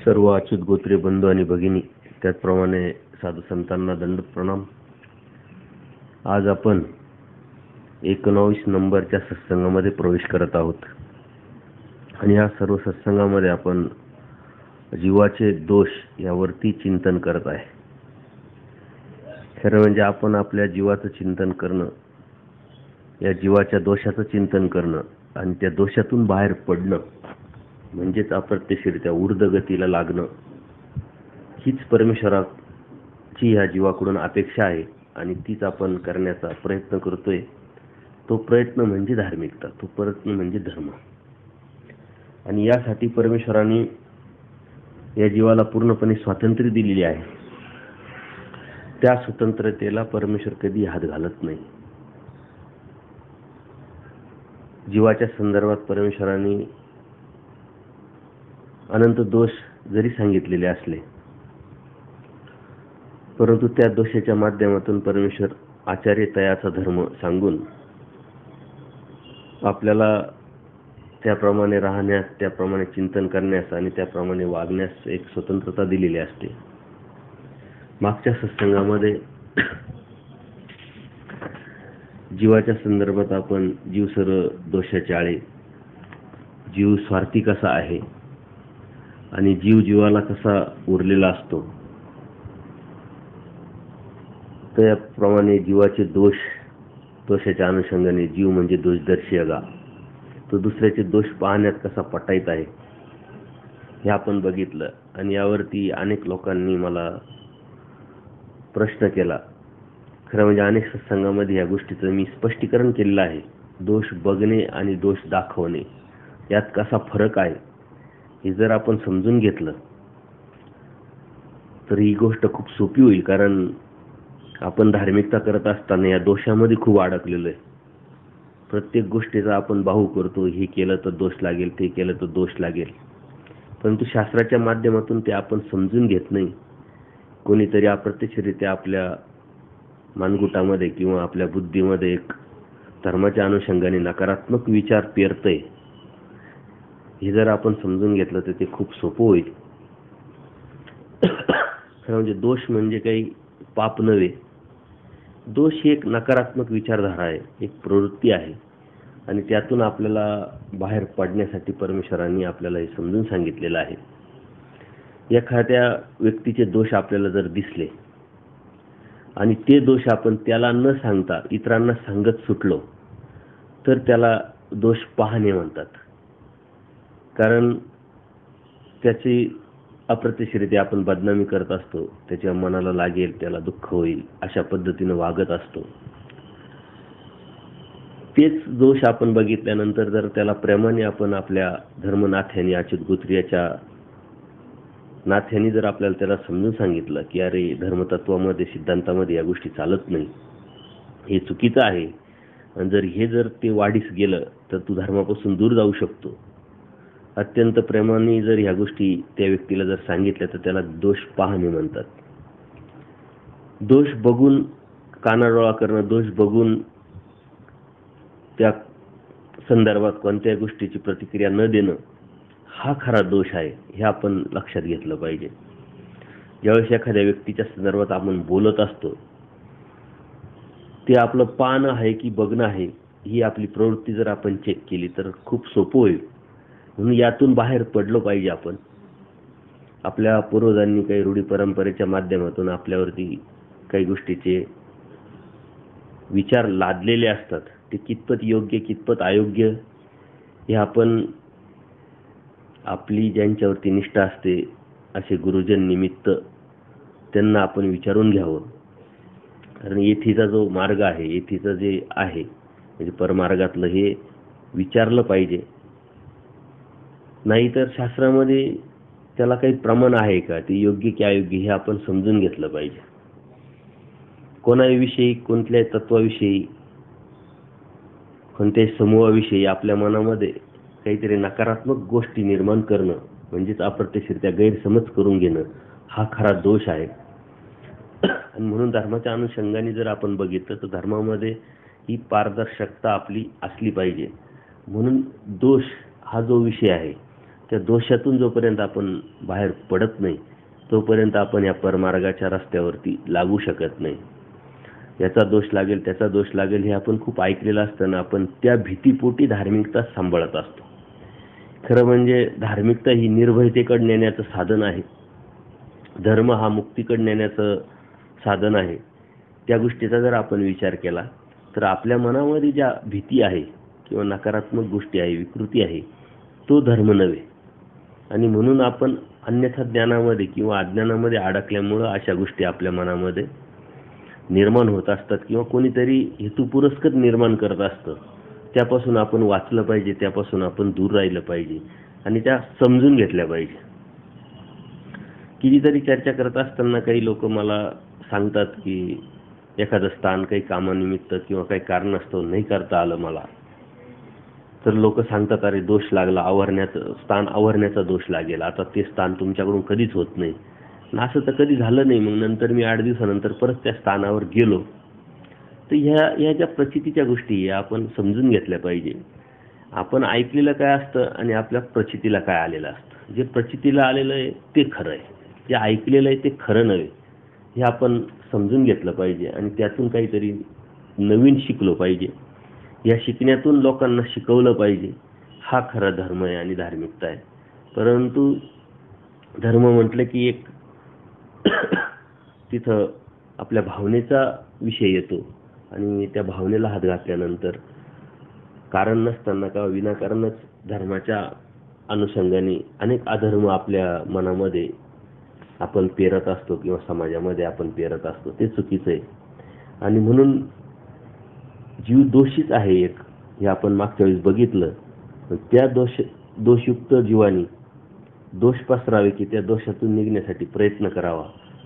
सर्व अच्युत गोत्रे बंधू आणि भगिनी, त्याचप्रमाणे साधू संतांना दंडवत प्रणाम. आज आपण 19 नंबरच्या सत्संगामध्ये प्रवेश करत आहोत आणि या सर्व सत्संगामध्ये आपण जीवाचे दोष यावरती चिंतन करत आहे. खरं म्हणजे आपण आपल्या जीवाचं चिंतन करणं, या जीवाच्या दोषाचं चिंतन करणं आणि त्या दोषातून बाहेर पडणं म्हणजेच अप्रत्यक्षरित्या ऊर्ध्वगतीला लागणं, हीच परमेश्वराची ह्या जीवाकडून अपेक्षा आहे आणि तीच आपण करण्याचा प्रयत्न करतोय. तो प्रयत्न म्हणजे धार्मिकता, तो प्रयत्न म्हणजे धर्म. आणि यासाठी परमेश्वराने या जीवाला पूर्णपणे स्वातंत्र्य दिलेले आहे. त्या स्वतंत्रतेला परमेश्वर कधी हात घालत नाही. जीवाच्या संदर्भात परमेश्वराने अनंत दोष जरी सांगितलेले असले, परंतु त्या दोषाच्या माध्यमातून परमेश्वर आचार्यतयाचा धर्म सांगून आपल्याला त्याप्रमाणे राहण्यास, त्याप्रमाणे चिंतन करण्यास आणि त्याप्रमाणे वागण्यास एक स्वतंत्रता दिलेली असते. मागच्या सत्संगामध्ये जीवाच्या संदर्भात आपण जीव सर्व दोषाचे आळे, जीव स्वार्थी कसा आहे आणि जीव जीवाला कसा उरलेला असतो, त्याप्रमाणे जीवाचे दोष, दोषाच्या अनुषंगाने जीव म्हणजे दोषदर्शी अगा, तो दुसऱ्याचे दोष पाहण्यात कसा पटाईत आहे हे आपण बघितलं. आणि यावरती अनेक लोकांनी मला प्रश्न केला. खरं म्हणजे अनेक सत्संगामध्ये या गोष्टीचं मी स्पष्टीकरण केलेलं आहे. दोष बघणे आणि दोष दाखवणे यात कसा फरक आहे हे जर आपण समजून घेतलं तर ही गोष्ट खूप सोपी होईल. कारण आपण धार्मिकता करत असताना या दोषामध्ये खूप अडकलेलो आहे. प्रत्येक गोष्टीचा आपण बाहू करतो, हे केलं तर दोष लागेल, ते केलं तर दोष लागेल, परंतु शास्त्राच्या माध्यमातून ते आपण समजून घेत नाही. कोणीतरी अप्रत्यक्षरित्या आपल्या मानगुटामध्ये किंवा आपल्या बुद्धीमध्ये एक धर्माच्या अनुषंगाने नकारात्मक विचार पेरतंय. हे जर आपण समजून घेतलं तर ते खूप सोपं होईल. खरं म्हणजे दोष म्हणजे काही पाप नव्हे. दोष ही एक नकारात्मक विचारधारा आहे, एक प्रवृत्ती आहे आणि त्यातून आपल्याला बाहेर पडण्यासाठी परमेश्वरांनी आपल्याला हे समजून सांगितलेलं आहे. एखाद्या व्यक्तीचे दोष आपल्याला जर दिसले आणि ते दोष आपण त्याला न सांगता इतरांना सांगत सुटलो तर त्याला दोष पाहणे म्हणतात. कारण त्याची अप्रत्यक्षरित्या आपण बदनामी करत असतो, त्याच्या मनाला लागेल, त्याला दुःख होईल अशा पद्धतीनं वागत असतो. तेच दोष आपण बघितल्यानंतर जर त्याला प्रेमाने आपण आपल्या धर्मनाथ्यांनी, अच्युत गोत्रीयाच्या नाथ्यांनी जर आपल्याला त्याला समजून सांगितलं की अरे, धर्मतत्वामध्ये, सिद्धांतामध्ये या गोष्टी चालत नाही, हे चुकीचं आहे आणि जर ते वाढीस गेलं तर तू धर्मापासून दूर जाऊ शकतो, अत्यंत प्रेमाने जर ह्या गोष्टी त्या व्यक्तीला जर सांगितल्या तर त्याला दोष पाहणे म्हणतात. दोष बघून कानाडोळा करणं, दोष बघून त्या संदर्भात कोणत्या गोष्टीची प्रतिक्रिया न देणं, हा खरा दोष आहे. हे आपण लक्षात घेतलं पाहिजे. ज्यावेळेस एखाद्या व्यक्तीच्या संदर्भात आपण बोलत असतो, ते आपलं पाहणं आहे की बघणं आहे, ही आपली प्रवृत्ती जर आपण चेक केली तर खूप सोपं होईल. म्हणून यातून बाहेर पडलो पाहिजे आपण. आपल्या पूर्वजांनी काही रूढी परंपरेच्या माध्यमातून आपल्यावरती काही गोष्टीचे विचार लादलेले असतात. ते कितपत योग्य, कितपत अयोग्य हे आपण आपली ज्यांच्यावरती निष्ठा असते असे गुरुजन निमित्त त्यांना आपण विचारून घ्यावं. कारण येथीचा जो मार्ग आहे, येथीचं जे आहे म्हणजे परमार्गातलं, हे विचारलं पाहिजे. नाहीतर शास्त्रामध्ये त्याला काही प्रमाण आहे का, ते योग्य की अयोग्य हे आपण समजून घेतलं पाहिजे. कोणाविषयी, कोणत्याही तत्वाविषयी, कोणत्याही समूहाविषयी आपल्या मनामध्ये काहीतरी नकारात्मक गोष्टी निर्माण करणं म्हणजेच अप्रत्यक्षरित्या गैरसमज करून घेणं, हा खरा दोष आहे. आणि म्हणून धर्माच्या अनुषंगाने जर आपण बघितलं तर धर्मामध्ये ही पारदर्शकता आपली असली पाहिजे. म्हणून दोष हा जो विषय आहे, त्या दोषातून जोपर्यंत आपण बाहेर पडत नाही तोपर्यंत आपण या परमार्गाच्या रस्त्यावरती लागू शकत नाही. याचा दोष लागेल त्याचा दोष लागेल हे आपण खूप ऐकलेलं असताना आपण त्या भीतीपोटी धार्मिकता सांभाळत असतो. खरं म्हणजे धार्मिकता ही निर्भयतेकडे नेण्याचं साधन आहे. धर्म हा मुक्तीकडे नेण्याचं साधन आहे. त्या गोष्टीचा जर आपण विचार केला तर आपल्या मनामध्ये ज्या भीती आहे किंवा नकारात्मक गोष्टी आहे, विकृती आहे, तो धर्म नव्हे. आणि म्हणून आपण अन्यथा ज्ञानामध्ये किंवा अज्ञानामध्ये अडकल्यामुळं अशा गोष्टी आपल्या मनामध्ये निर्माण होत असतात किंवा कोणीतरी हेतुपुरस्सर निर्माण करत असतं. त्यापासून आपण वाचलं पाहिजे, त्यापासून आपण दूर राहिलं पाहिजे आणि त्या समजून घेतल्या पाहिजे. कितीतरी चर्चा करत असताना काही लोक मला सांगतात की एखादं स्थान काही कामानिमित्त किंवा काही कारणास्तव नाही करता आलं मला, तर लोक सांगतात अरे दोष लागला, स्थान आवरण्याचा दोष लागेल, आता ते स्थान तुमच्याकडून कधीच होत नाही. असं तर कधी झालं नाही. मग नंतर मी 8 दिवसानंतर परत त्या स्थानावर गेलो. तर ह्या ज्या प्रचितीच्या गोष्टी आपण समजून घेतल्या पाहिजे. आपण ऐकलेलं काय असतं आणि आपल्या प्रचितीला काय आलेलं असतं. जे प्रचितीला आलेलं आहे ते खरं आहे, जे ऐकलेलं आहे ते खरं नव्हे. हे आपण समजून घेतलं पाहिजे आणि त्यातून काहीतरी नवीन शिकलो पाहिजे. या शिकण्यातून लोकांना शिकवलं पाहिजे. हा खरा धर्म आहे आणि धार्मिकता आहे. परंतु धर्म म्हटलं की एक तिथं आपल्या भावनेचा विषय येतो आणि त्या भावनेला हात घातल्यानंतर कारण नसताना का विनाकारणच धर्माच्या अनुषंगाने अनेक अधर्म आपल्या मनामध्ये आपण पेरत असतो किंवा समाजामध्ये आपण पेरत असतो. ते चुकीचं आहे. आणि म्हणून जीव दोषीच आहे एक, हे आपण मागच्या वेळेस बघितलं. त्या दोषयुक्त जीवानी दोष पसरावे की त्या दोषातून निघण्यासाठी प्रयत्न करावा.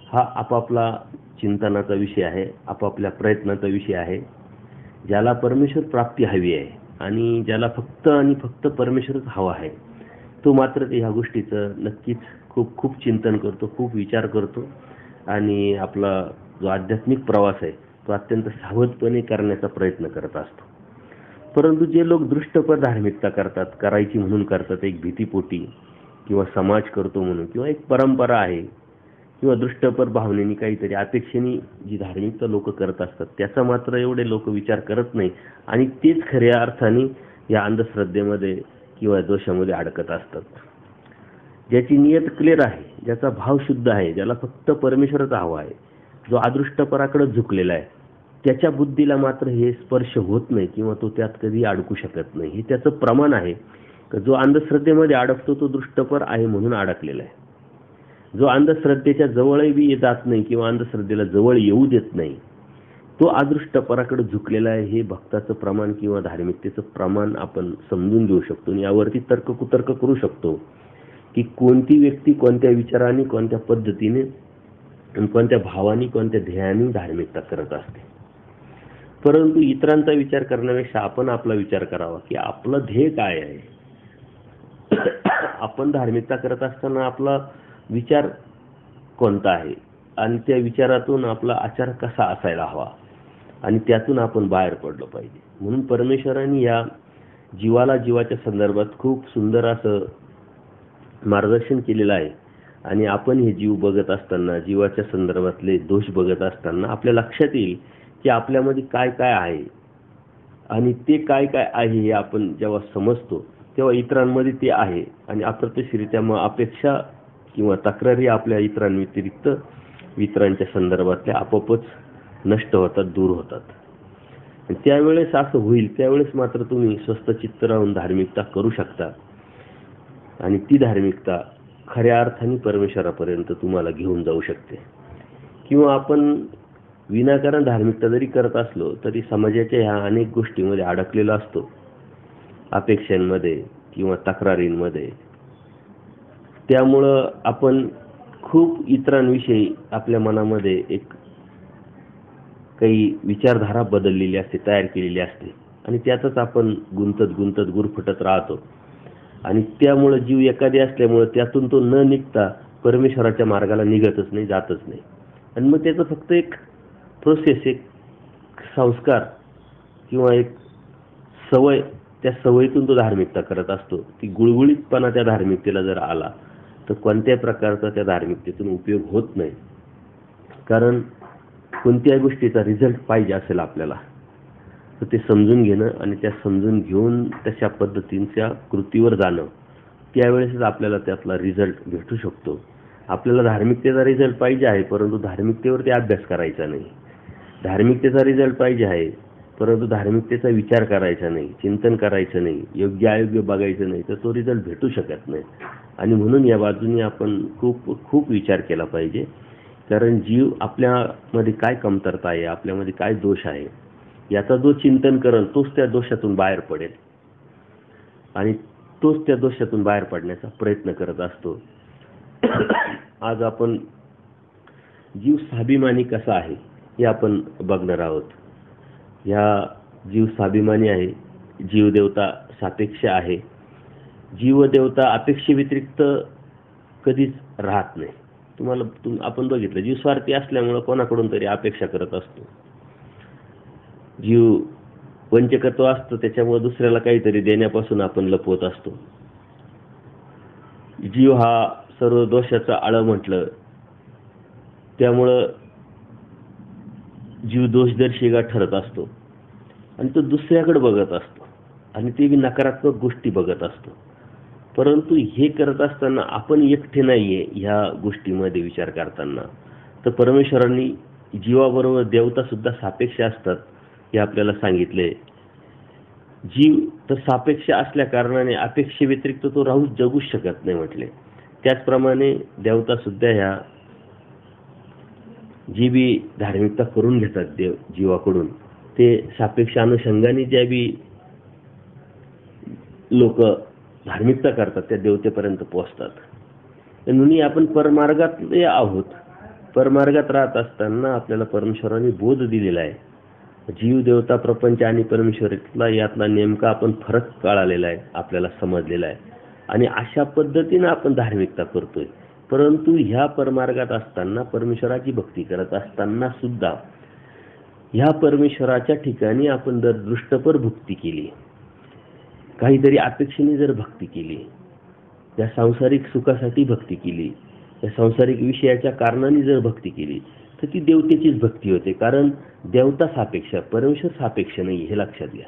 हा आपापला चिंतनाचा विषय आहे, आपापल्या प्रयत्नाचा विषय आहे. ज्याला परमेश्वर प्राप्ती हवी आहे आणि ज्याला फक्त आणि फक्त परमेश्वरच हवा आहे, तो मात्र ह्या गोष्टीचं नक्कीच खूप खूप चिंतन करतो, खूप विचार करतो आणि आपला जो आध्यात्मिक प्रवास आहे तो अत्यंत सावधपणे करण्याचा प्रयत्न करत असतो. परंतु जे लोक दृष्टपर धार्मिकता करतात, करायची म्हणून करतात, एक भीतीपोटी किंवा समाज करतो म्हणून किंवा एक परंपरा आहे किंवा दृष्टपर भावनेनी काहीतरी अपेक्षेने जी धार्मिकता लोक करत असतात, त्याचा मात्र एवढे लोक विचार करत नाही आणि तेच खऱ्या अर्थाने या अंधश्रद्धेमध्ये किंवा दोषामध्ये अडकत असतात. ज्याची नियत क्लिअर आहे, ज्याचा भाव शुद्ध आहे, ज्याला फक्त परमेश्वराचा हवा आहे, जो अदृष्टपराकडे झुकलेला आहे, त्याच्या बुद्धीला मात्र हे स्पर्श होत नाही किंवा तो त्यात कधी अडकू शकत नाही. हे त्याचं प्रमाण आहे. जो अंधश्रद्धेमध्ये अडकतो तो दृष्टपर आहे म्हणून अडकलेला आहे. जो अंधश्रद्धेच्या जवळही जात नाही किंवा अंधश्रद्धेला जवळ येऊ देत नाही, तो अदृष्टपराकडे झुकलेला आहे. हे भक्ताचं प्रमाण किंवा धार्मिकतेचं प्रमाण आपण समजून घेऊ शकतो आणि यावरती तर्क करू शकतो की कोणती व्यक्ती कोणत्या विचाराने, कोणत्या पद्धतीने, कोणत्या भावाने, कोणत्या ध्येयाने धार्मिकता करत असते. परंतु इतरांचा विचार करण्यापेक्षा आपण आपला विचार करावा की आपलं ध्येय काय आहे. आपण धार्मिकता करत असताना आपला विचार कोणता आहे आणि त्या विचारातून आपला आचार कसा असायला हवा आणि त्यातून आपण बाहेर पडलो पाहिजे. म्हणून परमेश्वराने या जीवाला जीवाच्या संदर्भात खूप सुंदर असं मार्गदर्शन केलेलं आहे. आणि आपण हे जीव बघत असताना, जीवाच्या संदर्भातले दोष बघत असताना आपल्या लक्षात येईल की आपल्यामध्ये काय काय आहे आणि ते काय काय आहे हे आपण जेव्हा समजतो तेव्हा इतरांमध्ये ते आहे आणि अप्रत्यक्षरित्या मग अपेक्षा किंवा तक्रारी आपल्या इतरांव्यतिरिक्त इतरांच्या संदर्भातल्या आपोआपच नष्ट होतात, दूर होतात. त्यावेळेस असं होईल, त्यावेळेस मात्र तुम्ही स्वस्थ चित्त राहून धार्मिकता करू शकता आणि ती धार्मिकता खऱ्या अर्थाने परमेश्वरापर्यंत तुम्हाला घेऊन जाऊ शकते. किंवा आपण विनाकारण धार्मिकता जरी करत असलो तरी समाजाच्या ह्या अनेक गोष्टींमध्ये अडकलेलो असतो, अपेक्षांमध्ये किंवा तक्रारींमध्ये. त्यामुळं आपण खूप इतरांविषयी आपल्या मनामध्ये एक काही विचारधारा बदललेली असते, तयार केलेली असते आणि त्यातच आपण गुंतत गुरफटत राहतो. आणि त्यामुळं जीव एखादी असल्यामुळं त्यातून तो न निघता परमेश्वराच्या मार्गाला निघतच नाही, जातच नाही. आणि मग त्याचं फक्त एक प्रोसेस, एक संस्कार किंवा एक सवय त्या सवयीतून तो धार्मिकता करत असतो. ती गुळगुळीतपणा त्या धार्मिकतेला जर आला तर कोणत्याही प्रकारचा त्या धार्मिकतेतून उपयोग होत नाही. कारण कोणत्याही गोष्टीचा रिझल्ट पाहिजे असेल आपल्याला तर ते समजून घेणं आणि त्या समजून घेऊन तशा पद्धतीच्या कृतीवर जाणं, त्यावेळेसच आपल्याला त्यातला रिझल्ट भेटू शकतो. आपल्याला धार्मिकतेचा रिझल्ट पाहिजे आहे, परंतु धार्मिकतेवरती अभ्यास करायचा नाही. धार्मिकतेचा रिझल्ट पाहिजे आहे, परंतु धार्मिकतेचा विचार करायचा नाही, चिंतन करायचं नाही, योग्य अयोग्य बघायचं नाही, तर तो रिझल्ट भेटू शकत नाही. आणि म्हणून या बाजूने आपण खूप खूप विचार केला पाहिजे. कारण जीव आपल्यामध्ये काय कमतरता आहे, आपल्यामध्ये काय दोष आहे, याचा जो चिंतन करेल तोच त्या दोषातून बाहेर पडेल आणि तोच त्या दोषातून बाहेर पडण्याचा प्रयत्न करत असतो. आज आपण जीव स्वाभिमानी कसा आहे हे आपण बघणार आहोत. या जीव स्वाभिमानी आहे, जीवदेवता सापेक्ष आहे. जीवदेवता अपेक्षेव्यतिरिक्त कधीच राहत नाही. आपण बघितलं, जीव स्वार्थी असल्यामुळे कोणाकडून तरी अपेक्षा करत असतो. जीव वंचकत्व असतं, त्याच्यामुळे दुसऱ्याला काहीतरी देण्यापासून आपण लपवत असतो. जीव हा सर्व दोषाचा आळ म्हटलं, त्यामुळं जीव दोषदर्शिका ठरत असतो आणि तो दुसऱ्याकडे बघत असतो आणि ते नकारात्मक गोष्टी बघत असतो. परंतु हे करत असताना आपण एकटे नाहीये. ह्या गोष्टीमध्ये विचार करताना तर परमेश्वरांनी जीवाबरोबर देवता सुद्धा सापेक्ष असतात हे आपल्याला सांगितले. जीव तर सापेक्ष असल्या कारणाने अपेक्षेव्यतिरिक्त तो जगूच शकत नाही म्हटले. त्याचप्रमाणे देवता सुद्धा ह्या जी बी धार्मिकता करून घेतात जीवाकडून, ते सापेक्ष अनुषंगाने ज्या बी लोक धार्मिकता करतात त्या देवतेपर्यंत पोहोचतात. म्हणून आपण परमार्गात आहोत. परमार्गात राहत असताना आपल्याला परमेश्वराने बोध दिलेला आहे. जीव देवता प्रपंच आणि परमेश्वरातला यातला नेमका आपण फरक कळालेला आहे, आपल्याला समजलेला आहे आणि अशा पद्धतीने आपण धार्मिकता करतोय. परंतु ह्या परमार्गात असताना, परमेश्वराची भक्ती करत असताना सुद्धा ह्या परमेश्वराच्या ठिकाणी आपण जर दृष्टपर भक्ती केली, काहीतरी अपेक्षेने जर भक्ती केली, या सांसारिक सुखासाठी भक्ती केली, या सांसारिक विषयाच्या कारणाने जर भक्ती केली तर ती देवतेचीच भक्ती होते. कारण देवता सापेक्ष, परमेश्वर सापेक्ष नाही, हे लक्षात घ्या.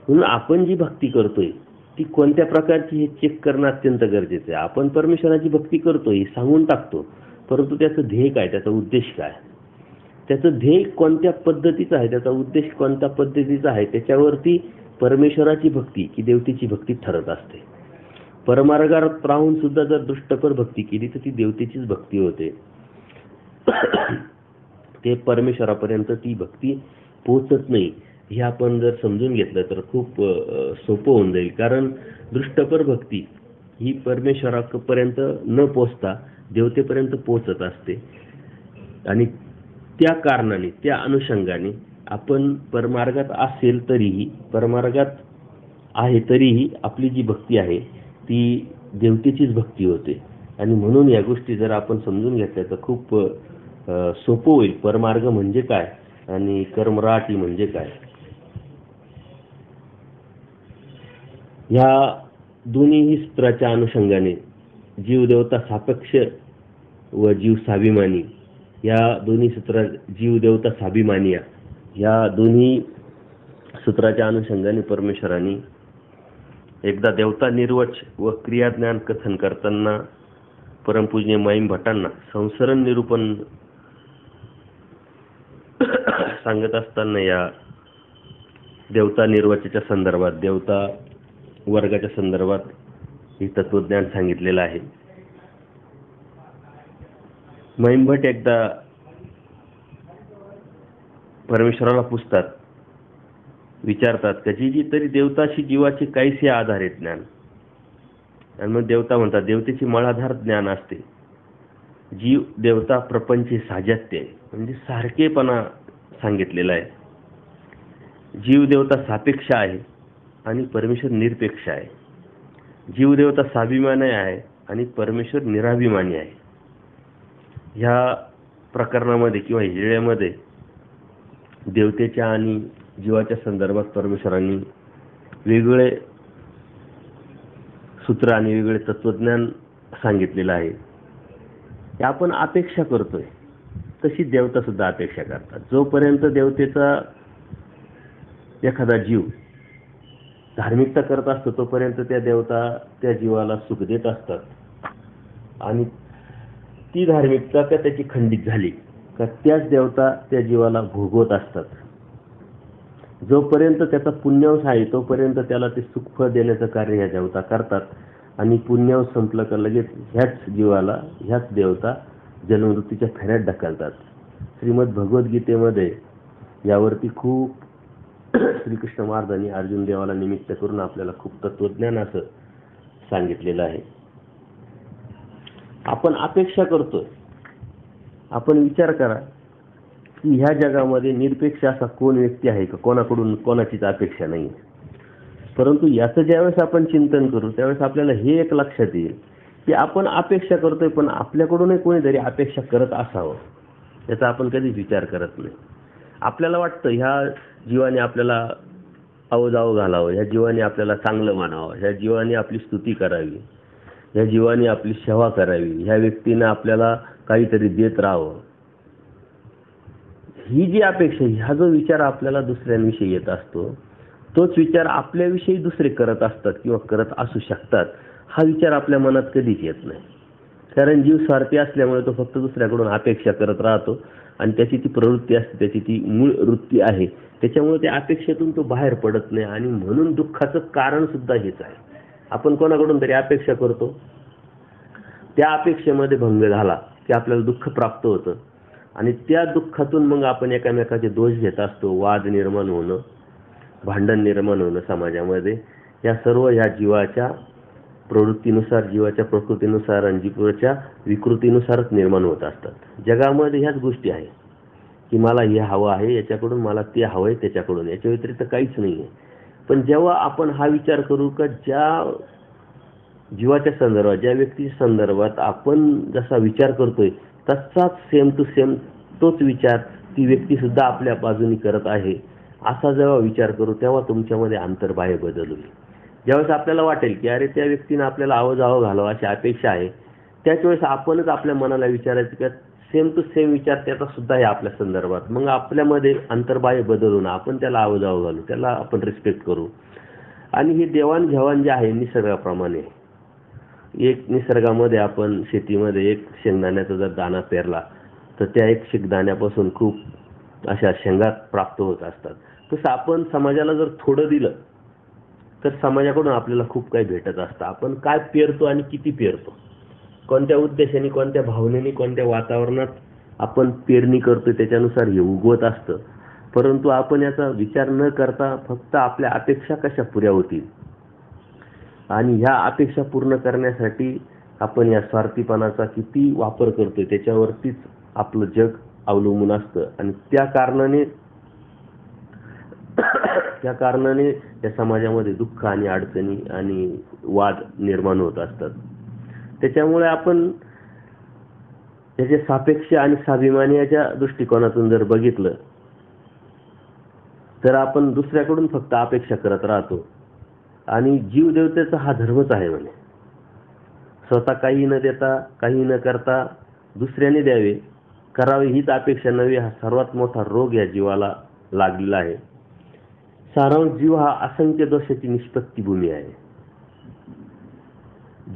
म्हणून आपण जी भक्ती करतोय ती कोणत्या प्रकारची हे चेक करणं अत्यंत गरजेचं आहे. आपण परमेश्वराची भक्ती करतोय सांगून टाकतो, परंतु त्याचं ध्येय काय, त्याचा उद्देश काय, त्याचं ध्येय कोणत्या पद्धतीचं आहे, त्याचा उद्देश कोणत्या पद्धतीचा आहे, त्याच्यावरती परमेश्वराची भक्ती की देवतेची भक्ती ठरत असते. परमार्गात राहून सुद्धा जर दृष्टपर भक्ती केली तर ती देवतेचीच भक्ती होते. ते परमेश्वरापर्यंत ती भक्ती पोहोचत नाही. हे आपण जर समजून घेतलं तर खूप सोपं होऊन जाईल. कारण दृष्टपर भक्ती ही परमेश्वरापर्यंत न पोचता देवतेपर्यंत पोहोचत असते आणि त्या कारणाने, त्या अनुषंगाने आपण परमार्गात असेल तरीही, परमार्गात आहे तरीही आपली जी भक्ती आहे ती देवतेचीच भक्ती होते. आणि म्हणून या गोष्टी जर आपण समजून घेतल्या तर खूप सोपं होईल. परमार्ग म्हणजे काय आणि कर्मराटी म्हणजे काय. ह्या दोन्ही सूत्राच्या अनुषंगाने जीवदेवता सापेक्ष व जीव स्वाभिमानी, या दोन्ही सूत्र, जीवदेवता स्वाभिमानी, या दोन्ही सूत्राच्या अनुषंगाने परमेश्वरांनी एकदा देवता निर्वच व क्रियाज्ञान कथन करताना परमपूजनीय माईम भटांना संसरण निरूपण सांगत असताना या देवता निर्वचच्या संदर्भात, देवता वर्गाच्या संदर्भात हे तत्वज्ञान सांगितलेलं आहे. माईम भट एकदा परमेश्वराला पुजतात, विचारतात की जी तरी देवताशी जीवाचे काहीसे आधार आहे ज्ञान. आणि मग देवता म्हणतात, देवतेची मळाधार ज्ञान असते. जीव देवता प्रपंच साजात्य आहे, म्हणजे सारखेपणा सांगितलेला आहे. जीव देवता सापेक्ष आहे आणि परमेश्वर निरपेक्ष आहे. जीव देवता स्वाभिमानी आहे आणि परमेश्वर निराभिमानी आहे. ह्या प्रकरणामध्ये किंवा हिजड्यामध्ये देवतेच्या आणि जीवाच्या संदर्भात परमेश्वरांनी वेगवेगळे सूत्र आणि वेगळे तत्वज्ञान सांगितलेलं आहे की आपण अपेक्षा करतोय तशी देवता सुद्धा अपेक्षा करतात. जोपर्यंत देवतेचा एखादा जीव धार्मिकता करत असतो तोपर्यंत त्या देवता त्या जीवाला सुख देत असतात आणि ती धार्मिकता का त्याची खंडित झाली का त्याच देवता त्या जीवाला भोगवत असतात. जोपर्यंत त्याचा पुण्यांश आहे तोपर्यंत त्याला ते सुखफळ देण्याचं कार्य ह्या देवता करतात आणि पुण्यांश संपलं का लगेच ह्याच जीवाला ह्याच देवता जन्ममृत्यूच्या फेऱ्यात ढकलतात. श्रीमद भगवद्गीतेमध्ये यावरती खूप श्रीकृष्ण महाराजांनी अर्जुन देवाला निमित्त करून आपल्याला खूप तत्वज्ञान असं सांगितलेलं आहे. आपण अपेक्षा करतोय. आपण विचार करा की ह्या जगामध्ये निरपेक्ष असा कोण व्यक्ती आहे का कोणाकडून कोणाचीच अपेक्षा नाही. परंतु याचं ज्यावेळेस आपण चिंतन करू त्यावेळेस आपल्याला हे एक लक्षात येईल की आपण अपेक्षा करतोय पण आपल्याकडूनही कोणीतरी अपेक्षा करत असावं याचा आपण कधीच विचार करत नाही. आपल्याला वाटतं ह्या जीवाने आपल्याला अवजाव घालावं, ह्या जीवाने आपल्याला चांगलं मानावं, ह्या जीवाने आपली स्तुती करावी, ह्या जीवाने आपली सेवा करावी, ह्या व्यक्तीने आपल्याला काहीतरी देत राहावं. ही जी अपेक्षा ह्या जो विचार आपल्याला दुसऱ्यांविषयी येत असतो तोच विचार आपल्याविषयी दुसरे करत असतात किंवा करत असू शकतात हा विचार आपल्या मनात कधीच येत नाही. कारण जीव स्वार्थी असल्यामुळे तो फक्त दुसऱ्याकडून अपेक्षा करत राहतो आणि त्याची ती प्रवृत्ती असते, त्याची ती मूळ वृत्ती आहे. त्याच्यामुळे त्या अपेक्षेतून तो बाहेर पडत नाही आणि म्हणून दुःखाचं कारण सुद्धा हेच आहे. आपण कोणाकडून तरी अपेक्षा करतो, त्या अपेक्षेमध्ये भंग झाला की आपल्याला दुःख प्राप्त होतं आणि त्या दुःखातून मग आपण एकामेकाचे दोष घेत असतो. वाद निर्माण होणं, भांडण निर्माण होणं समाजामध्ये या सर्व ह्या जीवाच्या प्रवृत्तीनुसार, जीवाच्या प्रकृतीनुसार आणि जीवाच्या विकृतीनुसारच निर्माण होत असतात. जगामध्ये ह्याच गोष्टी आहे की मला हे हवं आहे याच्याकडून, मला ते हवं आहे त्याच्याकडून, याच्या व्यतिरिक्त काहीच नाही आहे. पण जेव्हा आपण हा विचार करू का ज्या जीवाच्या संदर्भात, ज्या व्यक्तीच्या संदर्भात आपण जसा विचार करतोय तसाच सेम टू सेम तोच विचार ती व्यक्ती सुद्धा आपल्या बाजूनी करत आहे असा जेव्हा विचार करू तेव्हा तुमच्यामध्ये अंतर्बाह्य बदल होईल. ज्यावेळेस आपल्याला वाटेल की अरे त्या व्यक्तीने आपल्याला आवजावं घालावं अशी अपेक्षा आहे त्याच वेळेस आपणच आपल्या मनाला विचारायचं की सेम टू सेम विचार त्याचा सुद्धा आहे आपल्या संदर्भात. मग आपल्यामध्ये अंतर्बाह्य बदल होणं, आपण त्याला आवजावं घालू, त्याला आपण रिस्पेक्ट करू. आणि ही देवाणघेवाण जी आहे निसर्गाप्रमाणे, एक निसर्गामध्ये आपण शेतीमध्ये एक शेंगदाण्याचा जर दाणा पेरला तर त्या एक शेंगदाण्यापासून खूप अशा शेंगा प्राप्त होत असतात. तसं आपण समाजाला जर थोडं दिलं तर समाजाकडून आपल्याला खूप काही भेटत असतं. आपण काय पेरतो आणि किती पेरतो, कोणत्या उद्देशाने, कोणत्या भावनेने, कोणत्या वातावरणात आपण पेरणी करतो त्याच्यानुसार हे उगवत असतं. परंतु आपण याचा विचार न करता फक्त आपल्या अपेक्षा कशा पुऱ्या होतील आणि ह्या अपेक्षा पूर्ण करण्यासाठी आपण या स्वार्थीपणाचा किती वापर करतोय त्याच्यावरतीच आपलं जग अवलंबून असतं. आणि त्या कारणाने या समाजामध्ये दुःख आणि अडचणी आणि वाद निर्माण होत असतात. त्याच्यामुळे आपण त्याचे सापेक्ष आणि स्वाभिमानाच्या दृष्टिकोनातून जर बघितलं तर आपण दुसऱ्याकडून फक्त अपेक्षा करत राहतो. आणि जीवदेवतेचा हा धर्मच आहे म्हणे, स्वतः काही न देता, काही न करता दुसऱ्याने द्यावे, करावे हीच अपेक्षा नव्हे. हा सर्वात मोठा रोग या जीवाला लागलेला आहे. सारांश, जीव हा असंख्य दोषाची निष्पत्ती भूमी आहे.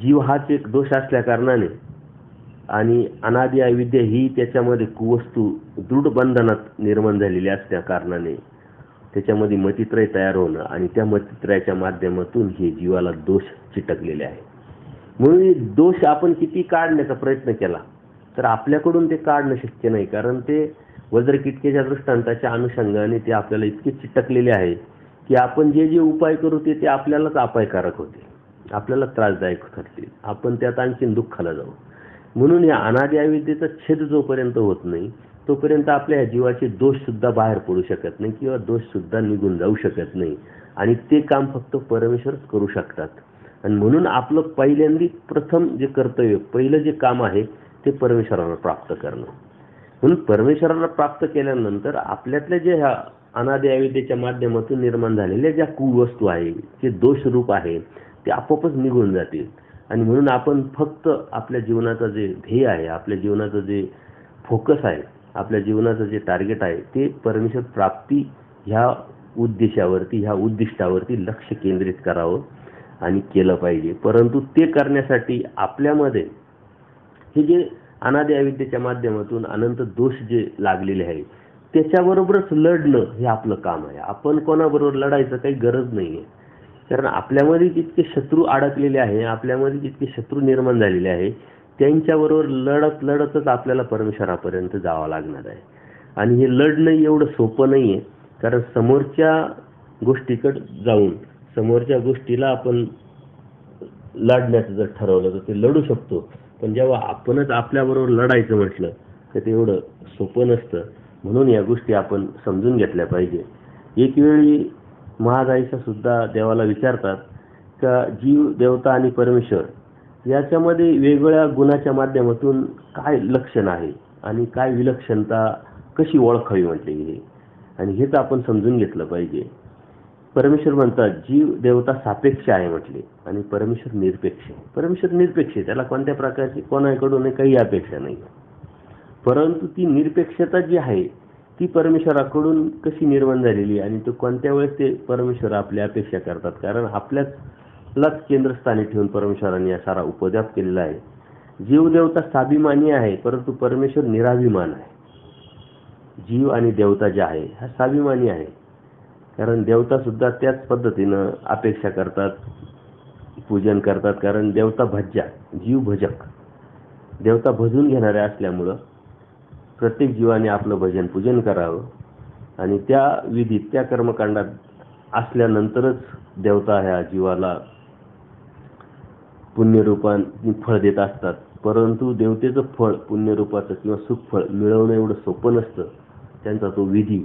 जीव हाच एक दोष असल्या कारणाने आणि अनादि अविद्या ही त्याच्यामध्ये कुवस्तू दृढ बंधनात निर्माण झालेली असल्या कारणाने त्याच्यामध्ये मतित्रय तयार होणं आणि त्या मतित्रयाच्या माध्यमातून हे जीवाला दोष चिटकलेले आहे. म्हणून दोष आपण किती काढण्याचा प्रयत्न केला तर आपल्याकडून ते काढणं शक्य नाही. कारण ते वज्रकिटकेच्या दृष्टांताच्या अनुषंगाने ते आपल्याला इतके चिटकलेले आहे की आपण जे जे उपाय करू ते आपल्यालाच अपायकारक होते, आपल्याला त्रासदायक ठरतील, आपण त्यात आणखीन दुःखाला जाऊ. म्हणून या अनादि अविद्येचा छेद जोपर्यंत होत नाही तोपर्यंत आपल्या जीवाचे दोष सुद्धा बाहेर पडू शकत नाही किंवा दोष सुद्धा निघून जाऊ शकत नाही. आणि ते काम फक्त परमेश्वरच करू शकतात. आणि म्हणून आपलं पहिल्यांदी प्रथम जे कर्तव्य, पहिलं जे काम आहे ते परमेश्वराला प्राप्त करणं. म्हणून परमेश्वराला प्राप्त केल्यानंतर आपल्यातल्या जे ह्या अनादि अविद्येच्या माध्यमातून निर्माण झालेल्या ज्या कुवस्तू आहे, जे दोषरूप आहे, ते आपोआपच निघून जातील. आणि म्हणून आपण फक्त आपल्या जीवनाचं जे ध्येय आहे, आपल्या जीवनाचं जे फोकस आहे, आपल्या जीवनाचं जे टार्गेट आहे, ते परमेश्वर प्राप्ती ह्या उद्देशावरती, ह्या उद्दिष्टावरती लक्ष केंद्रित करावं आणि केलं पाहिजे. परंतु ते करण्यासाठी आपल्यामध्ये हे जे अनादि अविद्येच्या माध्यमातून अनंत दोष जे लागलेले आहे, त्याच्याबरोबरच लढणं हे आपलं काम आहे. आपण कोणाबरोबर लढायचं काही गरज नाही आहे. कारण आपल्यामध्ये जितके शत्रू अडकलेले आहे, आपल्यामध्ये जितके शत्रू निर्माण झालेले आहे, त्यांच्याबरोबर लढत लढतच आपल्याला परमेश्वरापर्यंत जावं लागणार आहे. आणि हे लढणं एवढं सोपं नाही आहे. कारण समोरच्या गोष्टीकडे जाऊन समोरच्या गोष्टीला आपण लढण्याचं जर ठरवलं तर ते लढू शकतो. पण जेव्हा आपणच आपल्याबरोबर लढायचं म्हटलं तर ते एवढं सोपं नसतं. म्हणून या गोष्टी आपण समजून घेतल्या पाहिजे. एक वेळी महागाईचा सुद्धा देवाला विचारतात का जीव, देवता आणि परमेश्वर याच्यामध्ये वेगवेगळ्या गुणाच्या माध्यमातून काय लक्षण आहे आणि काय विलक्षणता कशी ओळखावी म्हटले गेली. आणि हेच आपण समजून घेतलं पाहिजे. परमेश्वर म्हणतात जीव देवता सापेक्ष आहे म्हटले आणि परमेश्वर निरपेक्ष आहे. परमेश्वर निरपेक्ष आहे, त्याला कोणत्या प्रकारची कोणाकडून काही अपेक्षा नाही. परंतु ती निरपेक्षता जी आहे ती परमेश्वराकडून कशी निर्माण झालेली आणि तो कोणत्या वेळेस ते परमेश्वर आपल्या अपेक्षा करतात. कारण आपल्यालाच केंद्रस्थानी ठेवून परमेश्वराने या सारा उपद्व्याप केलेला आहे. जीव देवता स्वाभिमानी आहे परंतु परमेश्वर निराभिमान आहे. जीव आणि देवता जे आहे हा स्वाभिमानी आहे. कारण देवता सुद्धा त्याच पद्धतीनं अपेक्षा करतात, पूजन करतात. कारण देवता भज्या, जीव भजक. देवता भजून घेणारे असल्यामुळं प्रत्येक जीवाने आपलं भजन पूजन करावं आणि त्या विधीत, त्या कर्मकांडात असल्यानंतरच देवता ह्या जीवाला पुण्यरूपाने फळ देत असतात. परंतु देवतेचं फळ, पुण्यरूपाचं किंवा सुखफळ मिळवणं एवढं सोपं नसतं. त्यांचा तो विधी,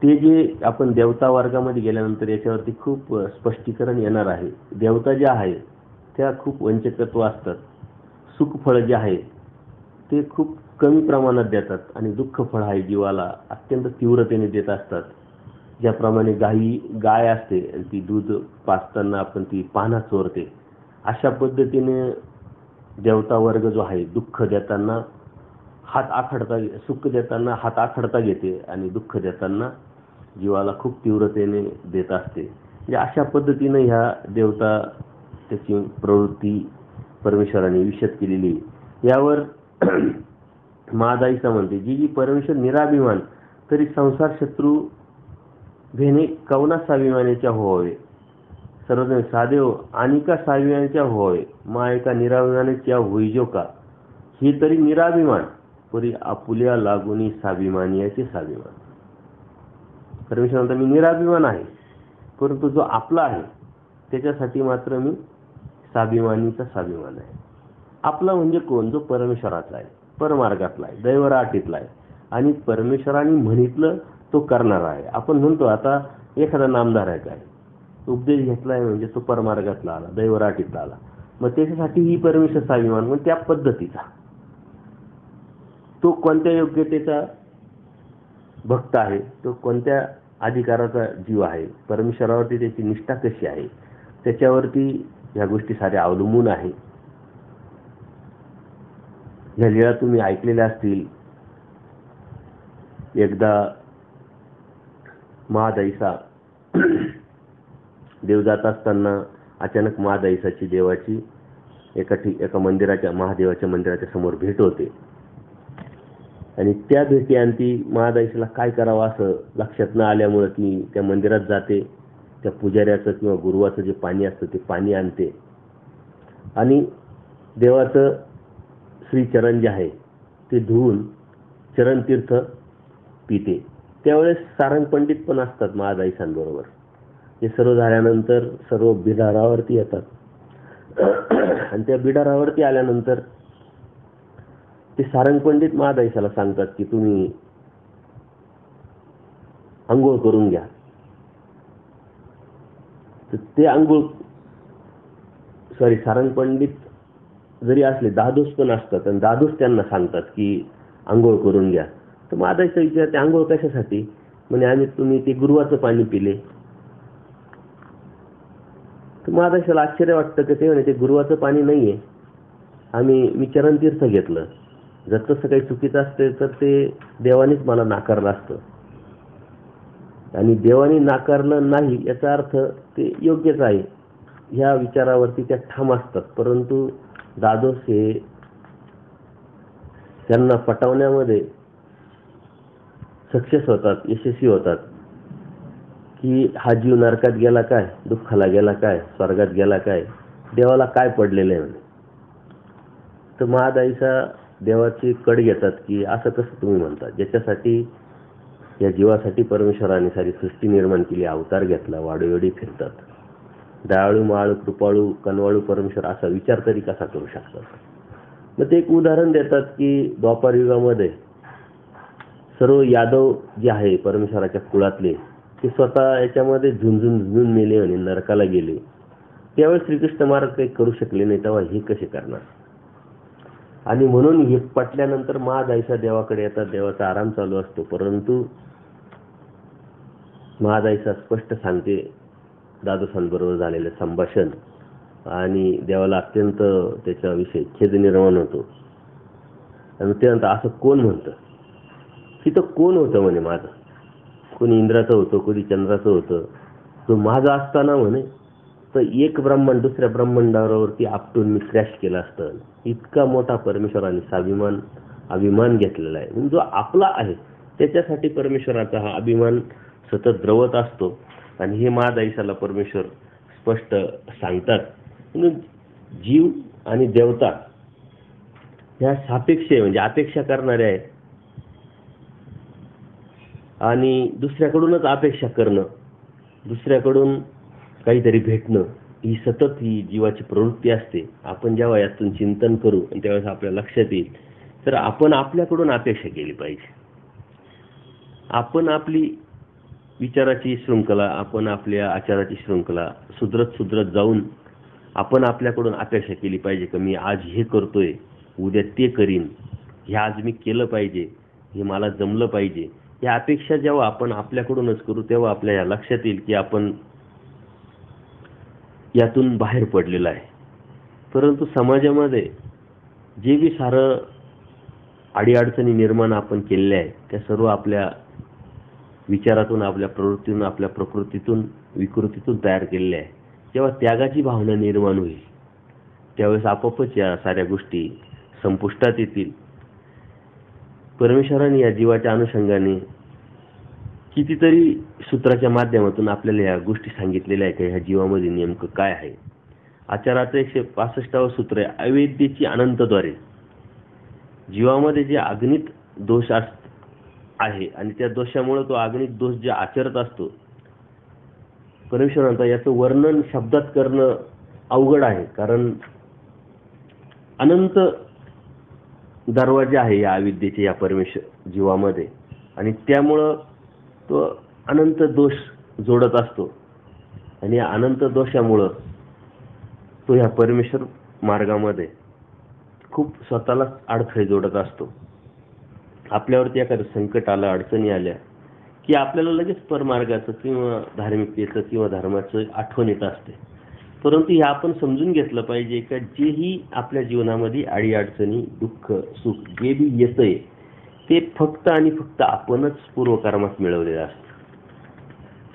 ते जे आपण देवता वर्गामध्ये गेल्यानंतर याच्यावरती खूप स्पष्टीकरण येणार आहे. देवता ज्या आहे त्या खूप वंचकत्व असतात. सुखफळ जे आहे ते खूप कमी प्रमाणात देतात आणि दुःखफळ आहे जीवाला अत्यंत तीव्रतेने देत असतात. ज्याप्रमाणे गाय असते आणि ती दूध पाजताना आपण ती पाना चोरते, अशा पद्धतीने देवता वर्ग जो आहे दुःख देताना हात आखडता, सुख देताना हात आखडता घेते आणि दुःख देताना जीवाला खूप तीव्रतेने देत असते. म्हणजे अशा पद्धतीने ह्या देवता त्याची प्रवृत्ती परमेश्वराने विशद केलेली. यावर महादाईसा म्हणते जी परमेश्वर निराभिमान तरी संसार शत्रू भेने कवना स्वाभिमानाच्या होवे. सर्वजण साधेव आणि का स्वाभिमानाच्या होय मा एका निराभिमानाच्या होईजो का. ही तरी निराभिमान परी आपुल्या लागुनी स्वाभिमानियाचे स्वाभिमान. परमेश्वर म्हणतात मी निराभिमान आहे परंतु जो आपला आहे त्याच्यासाठी मात्र मी स्वाभिमानीचा स्वाभिमान आहे. आपला म्हणजे कोण? जो परमेश्वराचा आहे, परमार्गातला आहे, दैवराटीतला आहे आणि परमेश्वराने म्हणितलं तो करणारा आहे. आपण म्हणतो आता एखादा नामदार आहे, काय उपदेश घेतलाय म्हणजे तो परमार्गातला आला, दैवराटीतला आला, मग त्याच्यासाठी ही परमेश्वर स्वाभिमान. मग त्या पद्धतीचा तो कोणत्या योग्यतेचा भक्त आहे, तो कोणत्या अधिकाराचा जीव आहे, परमेश्वरावरती त्याची निष्ठा कशी आहे, त्याच्यावरती ह्या गोष्टी साऱ्या अवलंबून आहे. ह्या लीळा तुम्ही ऐकलेल्या असतील. एकदा महादाईसा देव जात असताना अचानक महादाईसाची देवाची एका मंदिराच्या, महादेवाच्या मंदिराच्या समोर भेट होते आणि त्या भेटीअंती महादाईसाला काय करावं असं लक्षात न आल्यामुळे ती त्या मंदिरात जाते. त्या पुजाऱ्याचं किंवा गुरुवाचं जे पाणी असतं ते पाणी आणते आणि देवाचं श्रीचरण जे आहे ते धुवून चरणतीर्थ पिते. त्यावेळेस सारंग पंडित पण असतात महादाईसांबरोबर. हे सर्व झाल्यानंतर सर्व बिडारावरती येतात आणि त्या बिडारावरती आल्यानंतर ते सारंग पंडित महादाईसाला सांगतात की तुम्ही आंघोळ करून घ्या. तर ते सारंग पंडित जरी असले दादूस पण असतात आणि दादूस त्यांना सांगतात की आंघोळ करून घ्या. तर महादाईसा विचारते आंघोळ कशासाठी? म्हणे तुम्ही ते गुरुवाचं पाणी पिले. तर महादाईशाला आश्चर्य वाटतं की ते म्हणे ते गुरुवाचं पाणी नाहीये, मी चरणतीर्थ घेतलं. जर तसं काही चुकीचं असते तर ते देवानेच मला नाकारलं असतं, आणि देवाने नाकारलं नाही याचा अर्थ ते योग्यच आहे ह्या विचारावरती त्या ठाम असतात. परंतु दादोस हे त्यांना पटवण्यामध्ये सक्सेस होतात, यशस्वी होतात, की हा जीव नरकात गेला काय, दुःखाला गेला काय, स्वर्गात गेला काय, देवाला काय पडलेलं आहे म्हणे. तर महादाईचा देवाची कड घेतात की असं कसं तुम्ही म्हणता, ज्याच्यासाठी या जीवासाठी परमेश्वराने सारी सृष्टी निर्माण केली, अवतार घेतला, वाडोवेडी फिरतात, दयाळू माळू कृपाळू कनवाळू परमेश्वर असा विचार तरी कसा करू शकतात. मग ते एक उदाहरण देतात की द्वापार युगामध्ये सर्व यादव जे आहे परमेश्वराच्या कुळातले ते स्वतः याच्यामध्ये झुंजून मेले आणि नरकाला गेले. त्यावेळेस श्रीकृष्ण महाराज काही करू शकले नाही, तेव्हा हे कसे करणार. आणि म्हणून हे पटल्यानंतर महादाईचा देवाकडे येतात. देवाचा आराम चालू असतो, परंतु महादाईचा स्पष्ट सांगते दादोसांबरोबर झालेलं संभाषण, आणि देवाला अत्यंत त्याच्याविषयी खेद निर्माण होतो. आणि ते म्हणतं असं कोण म्हणतं, तिथं कोण होतं म्हणे माझं, कोणी इंद्राचं होतं, कोणी चंद्राचं होतं, तो माझा असताना म्हणे तर एक ब्रह्मांड दुसऱ्या ब्रह्मांडावरती आपटून मी क्रॅश केला असतं. इतका मोठा परमेश्वराने अभिमान घेतलेला आहे. म्हणजे जो आपला आहे त्याच्यासाठी परमेश्वराचा हा अभिमान सतत द्रवत असतो. आणि हे महादाईशाला परमेश्वर स्पष्ट सांगतात. जीव आणि देवता ह्या सापेक्ष आहे, म्हणजे अपेक्षा करणाऱ्या आहेत, आणि दुसऱ्याकडूनच अपेक्षा करणं, दुसऱ्याकडून काहीतरी भेटणं, ही सतत ही जीवाची प्रवृत्ती असते. आपण जेव्हा यातून चिंतन करू आणि त्यावेळेस आपल्या लक्षात येईल तर आपण आपल्याकडून अपेक्षा केली पाहिजे. आपण आपली विचाराची शृंखला, आपण आपल्या आचाराची शृंखला सुधरत जाऊन आपण आपल्याकडून अपेक्षा केली पाहिजे की मी आज हे करतोय, उद्या ते करीन, हे आज मी केलं पाहिजे, हे मला जमलं पाहिजे. या अपेक्षा जेव्हा आपण आपल्याकडूनच करू तेव्हा आपल्या या लक्षात येईल की आपण यातून बाहेर पडलेलं आहे. परंतु समाजामध्ये जे बी सारं अडीअडचणी निर्माण आपण केलेल्या आहेत त्या सर्व आपल्या विचारातून, आपल्या प्रवृत्तीतून, आपल्या प्रकृतीतून, विकृतीतून तयार केलेल्या आहे. जेव्हा त्यागाची भावना निर्माण होईल त्यावेळेस आपोआपच या साऱ्या गोष्टी संपुष्टात येतील. परमेश्वराने या जीवाच्या अनुषंगाने कितीतरी सूत्राच्या माध्यमातून आपल्याला या गोष्टी सांगितलेल्या आहेत की ह्या जीवामध्ये नेमकं काय आहे. आचाराचं 165वं सूत्र आहे, अवेद्येची अनंतद्वारे. जीवामध्ये जे अग्नित दोष आहे आणि त्या दोषामुळे तो अग्नित दोष जे आचरत असतो, परमेश्वरांचा याचं वर्णन शब्दात करणं अवघड आहे. कारण अनंत दरवाजे आहे या अविद्येचे या परमेश्वर जीवामध्ये, आणि त्यामुळं तो अनंत दोष जोडत असतो. आणि या अनंत दोषामुळं तो ह्या परमेश्वर मार्गामध्ये खूप स्वतःला अडथळे जोडत असतो. आपल्यावरती एखादं संकट आलं, अडचणी आल्या की आपल्याला लगेच परमार्गाचं किंवा धार्मिकतेचं किंवा धर्माचं आठवण येत असते. परंतु हे आपण समजून घेतलं पाहिजे का जेही आपल्या जीवनामध्ये अडीअडचणी, दुःख, सुख जे बी येतंय ते फक्त आणि फक्त आपणच पूर्वकर्मात मिळवलेलं असतं.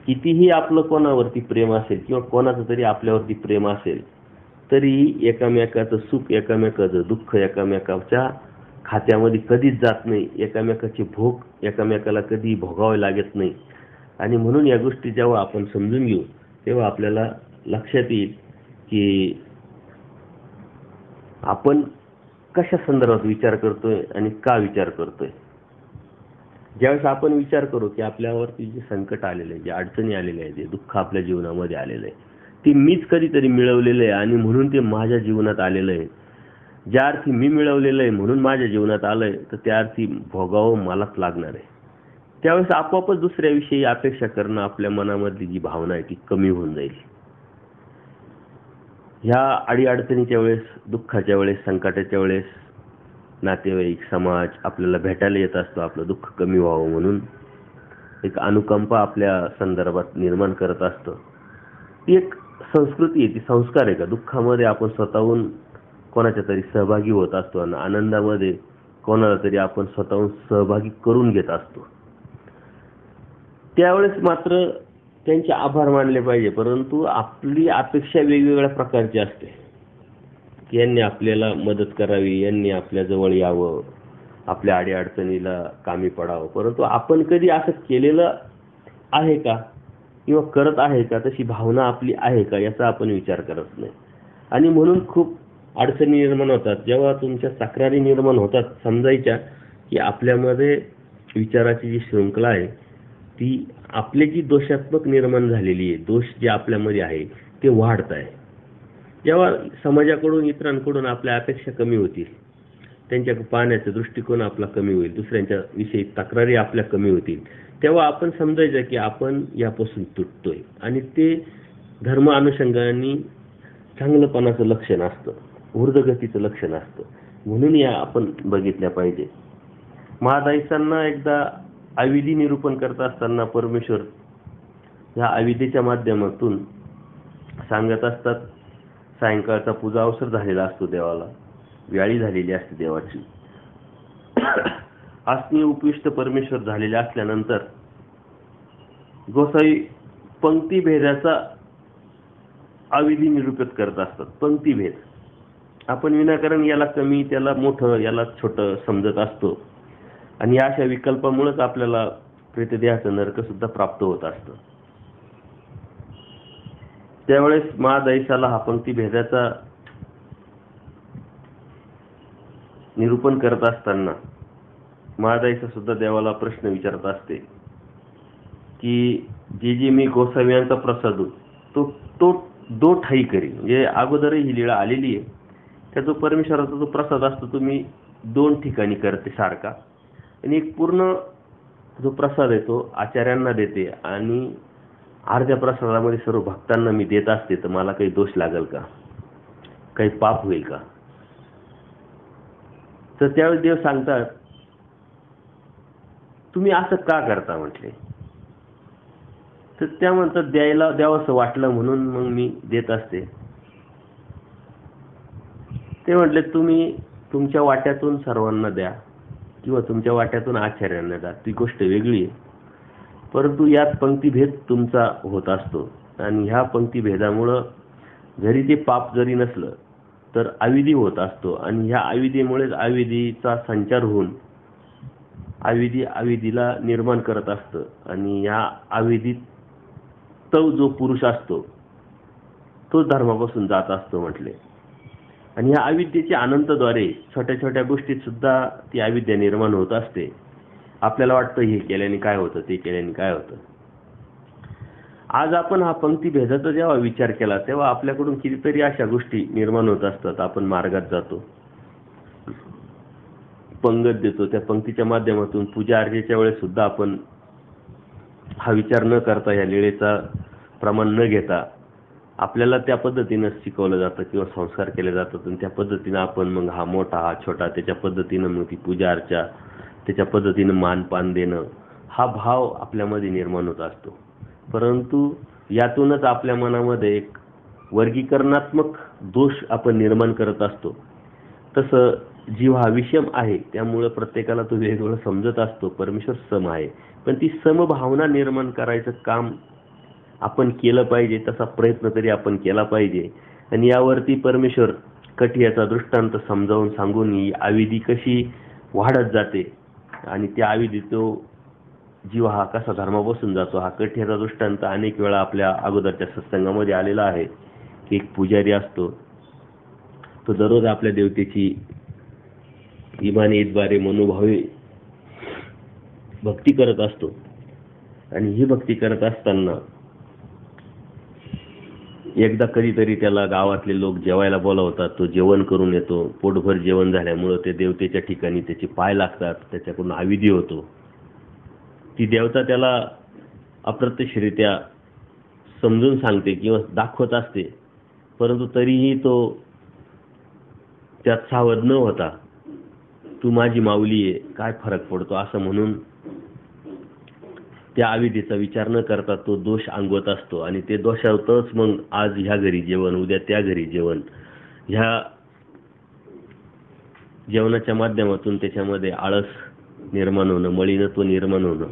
कितीही आपलं कोणावरती प्रेम असेल किंवा कोणाचं तरी आपल्यावरती प्रेम असेल तरी एकामेकाचं सुख, एकामेकाचं दुःख एकामेकाच्या खात्यामध्ये कधीच जात नाही. एकामेकाचे भोग एकामेकाला कधी भोगावे लागत नाही. आणि म्हणून या गोष्टी जेव्हा आपण समजून घेऊ तेव्हा आपल्याला लक्षात येईल की आपण कशा संदर्भात विचार करतोय आणि का विचार करतोय. ज्यावेळेस आपण विचार करू की आपल्यावरती जे संकट आलेलं आहे, जे अडचणी आलेल्या आहेत, जे दुःख आपल्या जीवनामध्ये आलेलं आहे ते मीच कधीतरी मिळवलेलं आहे आणि म्हणून ते माझ्या जीवनात आलेलं आहे. ज्या अर्थी मी मिळवलेलं आहे म्हणून माझ्या जीवनात आलंय तर त्या अर्थी भोगावं मलाच लागणार आहे. त्यावेळेस आपोआपच दुसऱ्याविषयी अपेक्षा करणं आपल्या मनामधली जी भावना आहे ती कमी होऊन जाईल. ह्या अडीअडचणीच्या वेळेस, दुःखाच्या वेळेस, संकटाच्या वेळेस नातेवाईक, समाज आपल्याला भेटायला येत असतो आपलं दुःख कमी व्हावं म्हणून. एक अनुकंपा आपल्या संदर्भात निर्माण करत असतं. ती एक संस्कृती आहे, ती संस्कार आहे का दुःखामध्ये आपण स्वतःहून कोणाच्या तरी सहभागी होत असतो आणि आनंदामध्ये कोणाला तरी आपण स्वतःहून सहभागी करून घेत असतो. त्यावेळेस मात्र त्यांचे आभार मानले पाहिजे, परंतु आपली अपेक्षा वेगवेगळ्या प्रकारची असते की यांनी आपल्याला मदत करावी, यांनी आपल्या जवळ यावं, आपल्या अडीअडचणीला कामी पडावं. परंतु आपण कधी असं केलेलं आहे का किंवा करत आहे का, तशी भावना आपली आहे का याचा आपण विचार करत नाही. आणि म्हणून खूप अडचणी निर्माण होतात. जेव्हा तुमच्या तक्रारी निर्माण होतात समजायच्या की आपल्यामध्ये विचाराची जी शृंखला आहे ती आपली जी दोषात्मक निर्माण झालेली आहे, दोष जे आपल्यामध्ये आहे ते वाढत आहे. जेव्हा समाजाकडून इतरांकडून आपल्या अपेक्षा कमी होतील, त्यांच्या पाहण्याचा दृष्टिकोन आपला कमी होईल, दुसऱ्यांच्या विषयी तक्रारी आपल्या कमी होतील, तेव्हा आपण समजायचं की आपण यापासून तुटतोय. आणि ते धर्म अनुषंगाने चांगलंपणाचं लक्षण असतं, ऊर्ध्वगतीचं लक्षण असतं. म्हणून या आपण बघितल्या पाहिजे. महादाईसांना एकदा अविधी निरूपण करत असताना परमेश्वर ह्या अविधीच्या माध्यमातून सांगत असतात. सायंकाळचा पूजा अवसर झालेला असतो देवाला, व्याळी झालेली असते देवाची. आसनी उपविष्ट परमेश्वर झालेले असल्यानंतर गोसाई पंक्तिभेदाचा अविधी निरूपित करत असतात. पंक्तिभेद आपण विनाकारण याला कमी, त्याला मोठं, याला छोटं समजत असतो आणि या अशा विकल्पामुळेच आपल्याला प्रेतदेहाचं नरक सुद्धा प्राप्त होत असतं. त्यावेळेस महादाईसाला हा पंक्तिभेदाचा निरूपण करत असताना महादाईसा सुद्धा देवाला प्रश्न विचारत असते की जे मी गोसाव्यांचा प्रसाद तो तो दो ठाई करी. म्हणजे अगोदरही ही लीळा आलेली आहे. त्या जो परमेश्वराचा जो प्रसाद असतो तो मी 2 ठिकाणी करते सारखा, आणि एक पूर्ण जो प्रसाद आहे तो आचार्यांना देते आणि अर्ध्या प्रसादामध्ये सर्व भक्तांना मी देत असते. तर मला काही दोष लागेल का, काही पाप होईल का? तर त्यावेळी देव सांगतात तुम्ही असं का करता म्हटले. तर त्या म्हणतात द्यावंसं वाटलं म्हणून मग मी देत असते. ते म्हटले तुम्ही तुमच्या वाट्यातून सर्वांना द्या किंवा तुमच्या वाट्यातून आचार्यांना द्या, ती गोष्ट वेगळी आहे. परंतु यात पंक्तिभेद तुमचा होत असतो आणि ह्या पंक्तिभेदामुळं जरी ते पाप जरी नसलं तर अविधी होत असतो आणि ह्या अविधीमुळेच अविधीचा संचार होऊन अविधीला निर्माण करत असतं आणि ह्या अविधीत तो जो पुरुष असतो तो धर्मापासून जात असतो म्हटले. आणि ह्या अविद्येच्या अनंतद्वारे छोट्या छोट्या गोष्टीत सुद्धा ती अविद्या निर्माण होत असते. आपल्याला वाटतं हे केल्याने काय होतं, ते केल्याने काय होतं. आज आपण हा पंक्तिभेदाचा जेव्हा विचार केला तेव्हा आपल्याकडून कितीतरी अशा गोष्टी निर्माण होत असतात. आपण मार्गात जातो, पंगत देतो, त्या पंक्तीच्या माध्यमातून पूजा अर्चेच्या वेळेस सुद्धा आपण हा विचार न करता या लीळेचा प्रमाण न घेता आपल्याला त्या पद्धतीनं शिकवलं जातं किंवा संस्कार केले जातात आणि त्या पद्धतीनं आपण मग हा मोठा हा छोटा त्याच्या पद्धतीनं मग ती पूजा अर्चा त्याच्या पद्धतीनं मानपान देणं हा भाव आपल्यामध्ये निर्माण होत असतो. परंतु यातूनच आपल्या मनामध्ये एक वर्गीकरणात्मक दोष आपण निर्माण करत असतो. तसं जीव हा विषम आहे त्यामुळे प्रत्येकाला तो वेगवेगळं समजत असतो. परमेश्वर सम आहे, पण ती समभावना निर्माण करायचं काम आपण केलं पाहिजे, तसा प्रयत्न तरी आपण केला पाहिजे. आणि यावरती परमेश्वर कठियाचा दृष्टांत समजावून सांगून ही अविधी कशी वाढत जाते आणि त्या अविधी तो जीव हा कसा धर्मापासून जातो हा कठियाचा दृष्टांत अनेक वेळा आपल्या अगोदरच्या सत्संगामध्ये आलेला आहे. एक पुजारी असतो, तो दररोज आपल्या देवतेची इमानीद्वारे मनोभावे भक्ती करत असतो आणि ही भक्ती करत असताना एकदा कधीतरी त्याला गावातले लोक जेवायला बोलावतात. तो जेवण करून येतो. पोटभर जेवण झाल्यामुळं ते देवतेच्या ठिकाणी त्याचे पाय लागतात, त्याच्याकडून अविधी होतो. ती देवता त्याला अप्रत्यक्षरित्या समजून सांगते किंवा दाखवत असते, परंतु तरीही तो त्यात सावध न होता तू माझी माऊली आहे, काय फरक पडतो असं म्हणून त्या आविधीचा विचार न करता तो दोष अंगवत असतो आणि ते दोषावतच मग आज ह्या घरी जेवण, उद्या त्या घरी जेवण, ह्या जेवणाच्या माध्यमातून त्याच्यामध्ये आळस निर्माण होणं, मलिनत्व निर्माण होणं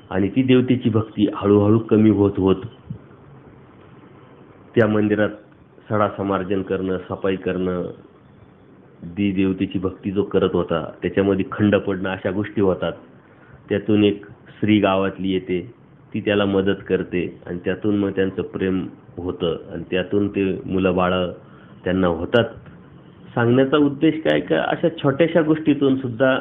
आणि ती देवतेची भक्ती हळूहळू कमी होत होत त्या मंदिरात सडा समार्जन करणं, सफाई करणं, दी देवतेची भक्ती जो करत होता त्याच्यामध्ये खंड पडणं, अशा गोष्टी होतात. त्यातून एक स्त्री गावातली येते, ती त्याला मदत करते आणि त्यातून मग त्यांचं प्रेम होतं आणि त्यातून ते मुलं बाळं त्यांना होतात. सांगण्याचा उद्देश काय का अशा छोट्याशा गोष्टीतून सुद्धा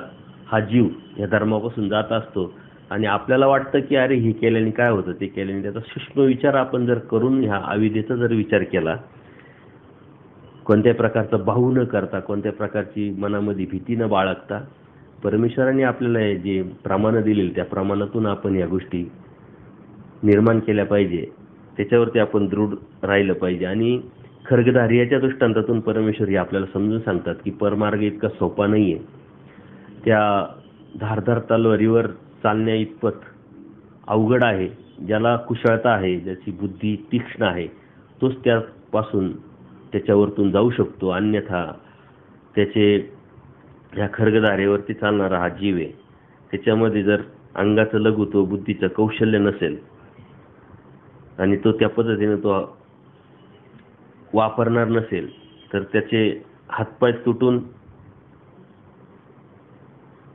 हा जीव या धर्मापासून जात असतो आणि आपल्याला वाटतं की अरे हे केल्याने काय होतं, ते केल्याने, त्याचा सूक्ष्म विचार आपण जर करून ह्या आविधेचा जर विचार केला, कोणत्या प्रकारचा भाऊ न करता, कोणत्या प्रकारची मनामध्ये भीती न बाळगता, परमेश्वराने आपल्याला जे प्रमाणं दिलेली त्या प्रमाणातून आपण या गोष्टी निर्माण केल्या पाहिजे, त्याच्यावरती आपण दृढ राहिलं पाहिजे. आणि खड्गधार्याच्या दृष्टांतातून परमेश्वर हे आपल्याला समजून सांगतात की परमार्ग इतका सोपा नाहीये. त्या धारधार तलवारीवर चालण्या इतपत अवघड आहे. ज्याला कुशळता आहे, ज्याची बुद्धी तीक्ष्ण आहे, तोच त्यापासून त्याच्यावरतून जाऊ शकतो. अन्यथा त्याचे ह्या खड्गधारेवरती चालणारा हा जीव आहे, त्याच्यामध्ये जर अंगाचं लघुत्व, बुद्धीचं कौशल्य नसेल आणि तो त्या पद्धतीने तो वापरणार नसेल तर त्याचे हातपाय तुटून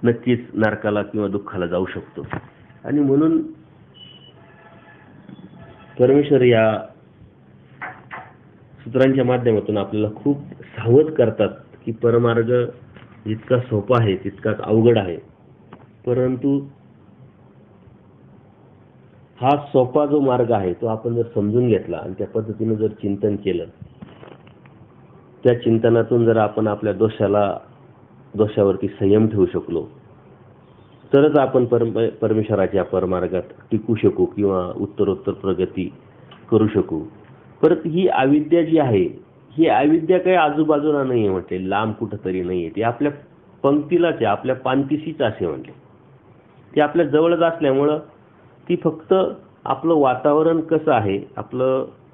नक्कीच नरकाला किंवा दुःखाला जाऊ शकतो. आणि म्हणून परमेश्वर या सूत्रांच्या माध्यमातून आपल्याला खूप सावध करतात की परमार्ग जितका सोपा आहे तितकाच अवघड आहे. परंतु हा सोपा जो मार्ग आहे तो आपण जर समजून घेतला आणि त्या पद्धतीने जर चिंतन केलं, त्या चिंतनातून जर आपण आपल्या दोषावरती संयम ठेवू शकलो, तरच आपण परमेश्वराच्या परमार्गात टिकू शकू किंवा उत्तरोत्तर प्रगती करू शकू. परत ही अविद्या जी आहे, ही अविद्या काही आजूबाजूला नाहीये म्हटले, लांब कुठंतरी नाहीये, ती आपल्या पंक्तीलाच आहे, आपल्या पानतीशीच असे म्हटले. ती आपल्या जवळच असल्यामुळं ती फक्त आपलं वातावरण कसं आहे,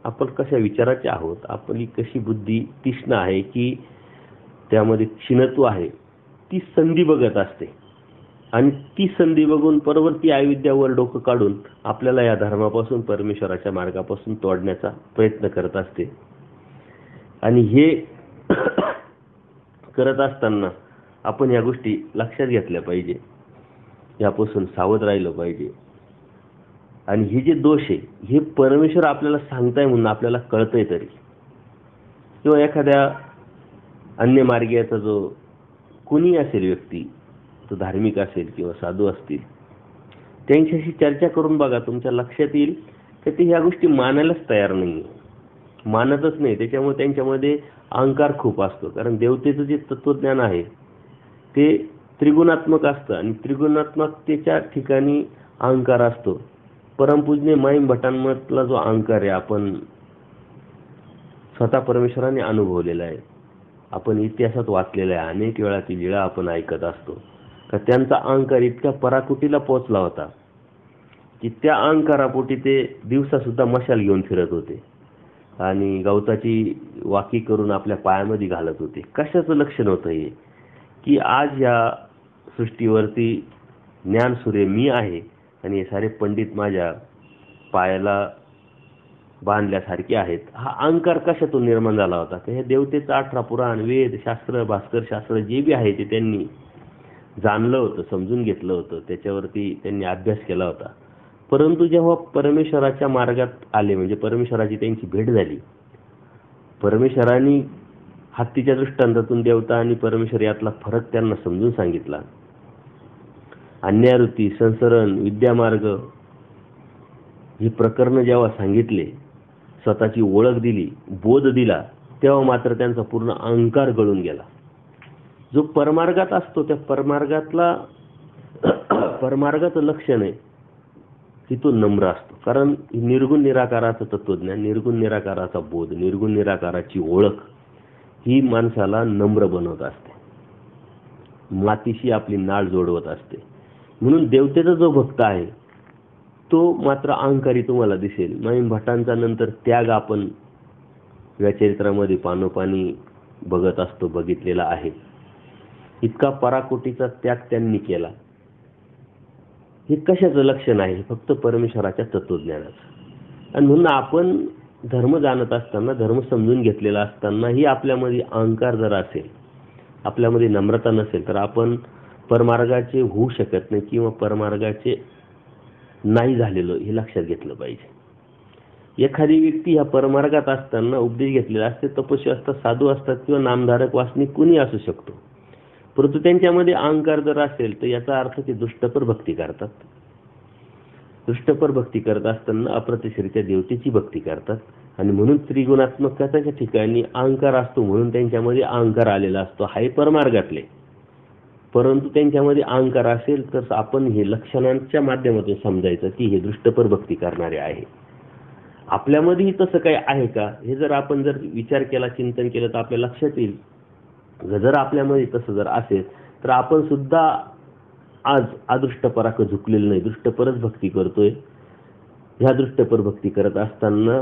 आपण कशा विचाराचे आहोत, आपली कशी बुद्धी तीक्ष्ण आहे की त्यामध्ये क्षीणत्व आहे, ती संधी बघत असते आणि ती संधी बघून परवर्ती अविद्यावर डोकं काढून आपल्याला या धर्मापासून, परमेश्वराच्या मार्गापासून तोडण्याचा प्रयत्न करत असते. आणि हे करत असताना आपण या गोष्टी लक्षात घेतल्या पाहिजे, यापासून सावध राहिलं पाहिजे. आणि हे जे दोष आहे हे परमेश्वर आपल्याला सांगताय म्हणून आपल्याला कळतंय तरी, किंवा एखाद्या अन्य मार्गीयाचा जो कुणी असेल व्यक्ती, तो धार्मिक असेल किंवा साधू असतील, त्यांच्याशी चर्चा करून बघा, तुमच्या लक्षात येईल की ते ह्या गोष्टी मानायलाच तयार नाही, मानतच नाही. त्याच्यामुळे त्यांच्यामध्ये अहंकार खूप असतो. कारण देवतेचं जे तत्वज्ञान आहे ते त्रिगुणात्मक असतं आणि त्रिगुणात्मकतेच्या ठिकाणी अहंकार असतो. परमपूजनीय माईम भटांमधला जो अहंकार आहे, आपण स्वतः परमेश्वराने अनुभवलेला आहे, आपण इतिहासात वाचलेला आहे, अनेक वेळा ती लीळा आपण ऐकत असतो. तर त्यांचा अहंकार इतक्या पराकुटीला पोहोचला होता की त्या अहंकारापोटी ते दिवसा सुद्धा मशाल घेऊन फिरत होते आणि गवताची वाकी करून आपल्या पायामध्ये घालत होते. कशाचं लक्षण होतं हे की आज या सृष्टीवरती ज्ञानसूर्य मी आहे आणि हे सारे पंडित माझ्या पायाला बांधल्यासारखे आहेत. हा अहंकार कशातून निर्माण झाला होता? तर हे देवतेचं 18 पुराण, वेद, शास्त्र, भास्कर शास्त्र जे बी आहे ते त्यांनी जाणलं होतं, समजून घेतलं होतं, त्याच्यावरती त्यांनी अभ्यास केला होता. परंतु जेव्हा परमेश्वराच्या मार्गात आले, म्हणजे परमेश्वराची त्यांची भेट झाली, परमेश्वरांनी हत्तीच्या दृष्टांतातून देवता आणि परमेश्वर यातला फरक त्यांना समजून सांगितला. अन्यावृत्ती, संसरण, विद्यामार्ग ही प्रकरणं जेव्हा सांगितले, स्वतःची ओळख दिली, बोध दिला, तेव्हा मात्र त्यांचा पूर्ण अहंकार गळून गेला. जो परमार्गात असतो त्या परमार्गाचं लक्षण आहे की तो नम्र असतो. कारण निर्गुण निराकाराचं तत्वज्ञान, निर्गुण निराकाराचा बोध, निर्गुण निराकाराची ओळख ही माणसाला नम्र बनवत असते, मातीशी आपली नाळ जोडवत असते. म्हणून देवतेचा जो भक्त आहे तो मात्र अहंकारी तुम्हाला दिसेल. माईन भटांचा नंतर त्याग आपण या चरित्रामध्ये पानोपानी बघत असतो, बघितलेला आहे. इतका पराकोटीचा त्याग त्यांनी केला. हे कशाचं लक्षण आहे? फक्त परमेश्वराच्या तत्वज्ञानाचं. आणि म्हणून आपण धर्म जाणत असताना, धर्म समजून घेतलेला असतानाही आपल्यामध्ये अहंकार जर असेल, आपल्यामध्ये नम्रता नसेल, तर आपण परमार्गाचे होऊ शकत नाही किंवा परमार्गाचे नाही झालेलं हे लक्षात घेतलं पाहिजे. एखादी व्यक्ती ह्या परमार्गात असताना उपदेश घेतलेला असते, तपस्वी असतात, साधू असतात किंवा नामधारक वासनिक कुणी असू शकतो, परंतु त्यांच्यामध्ये अहंकार जर असेल तर याचा अर्थ ते दुष्टपर भक्ती करतात. दुष्टपर भक्ती करत असताना अप्रत्यक्षरित्या देवतेची भक्ती करतात. आणि म्हणून त्रिगुणात्मकताच्या ठिकाणी अहंकार असतो, म्हणून त्यांच्यामध्ये अहंकार आलेला असतो. हाय परमार्गातले, परंतु त्यांच्यामध्ये अहंकार असेल तर आपण हे लक्षणांच्या माध्यमातून समजायचं की हे दुष्टपर भक्ती करणारे आहे. आपल्यामध्येही तसं काही आहे का हे जर आपण विचार केला, चिंतन केलं, तर आपल्या लक्षात येईल. जर आपल्यामध्ये तसं जर असेल तर आपण सुद्धा आज अदृष्टपराक झुकलेलं नाही, दुष्टपरच भक्ती करतोय. ह्या दुष्टपर भक्ती करत असताना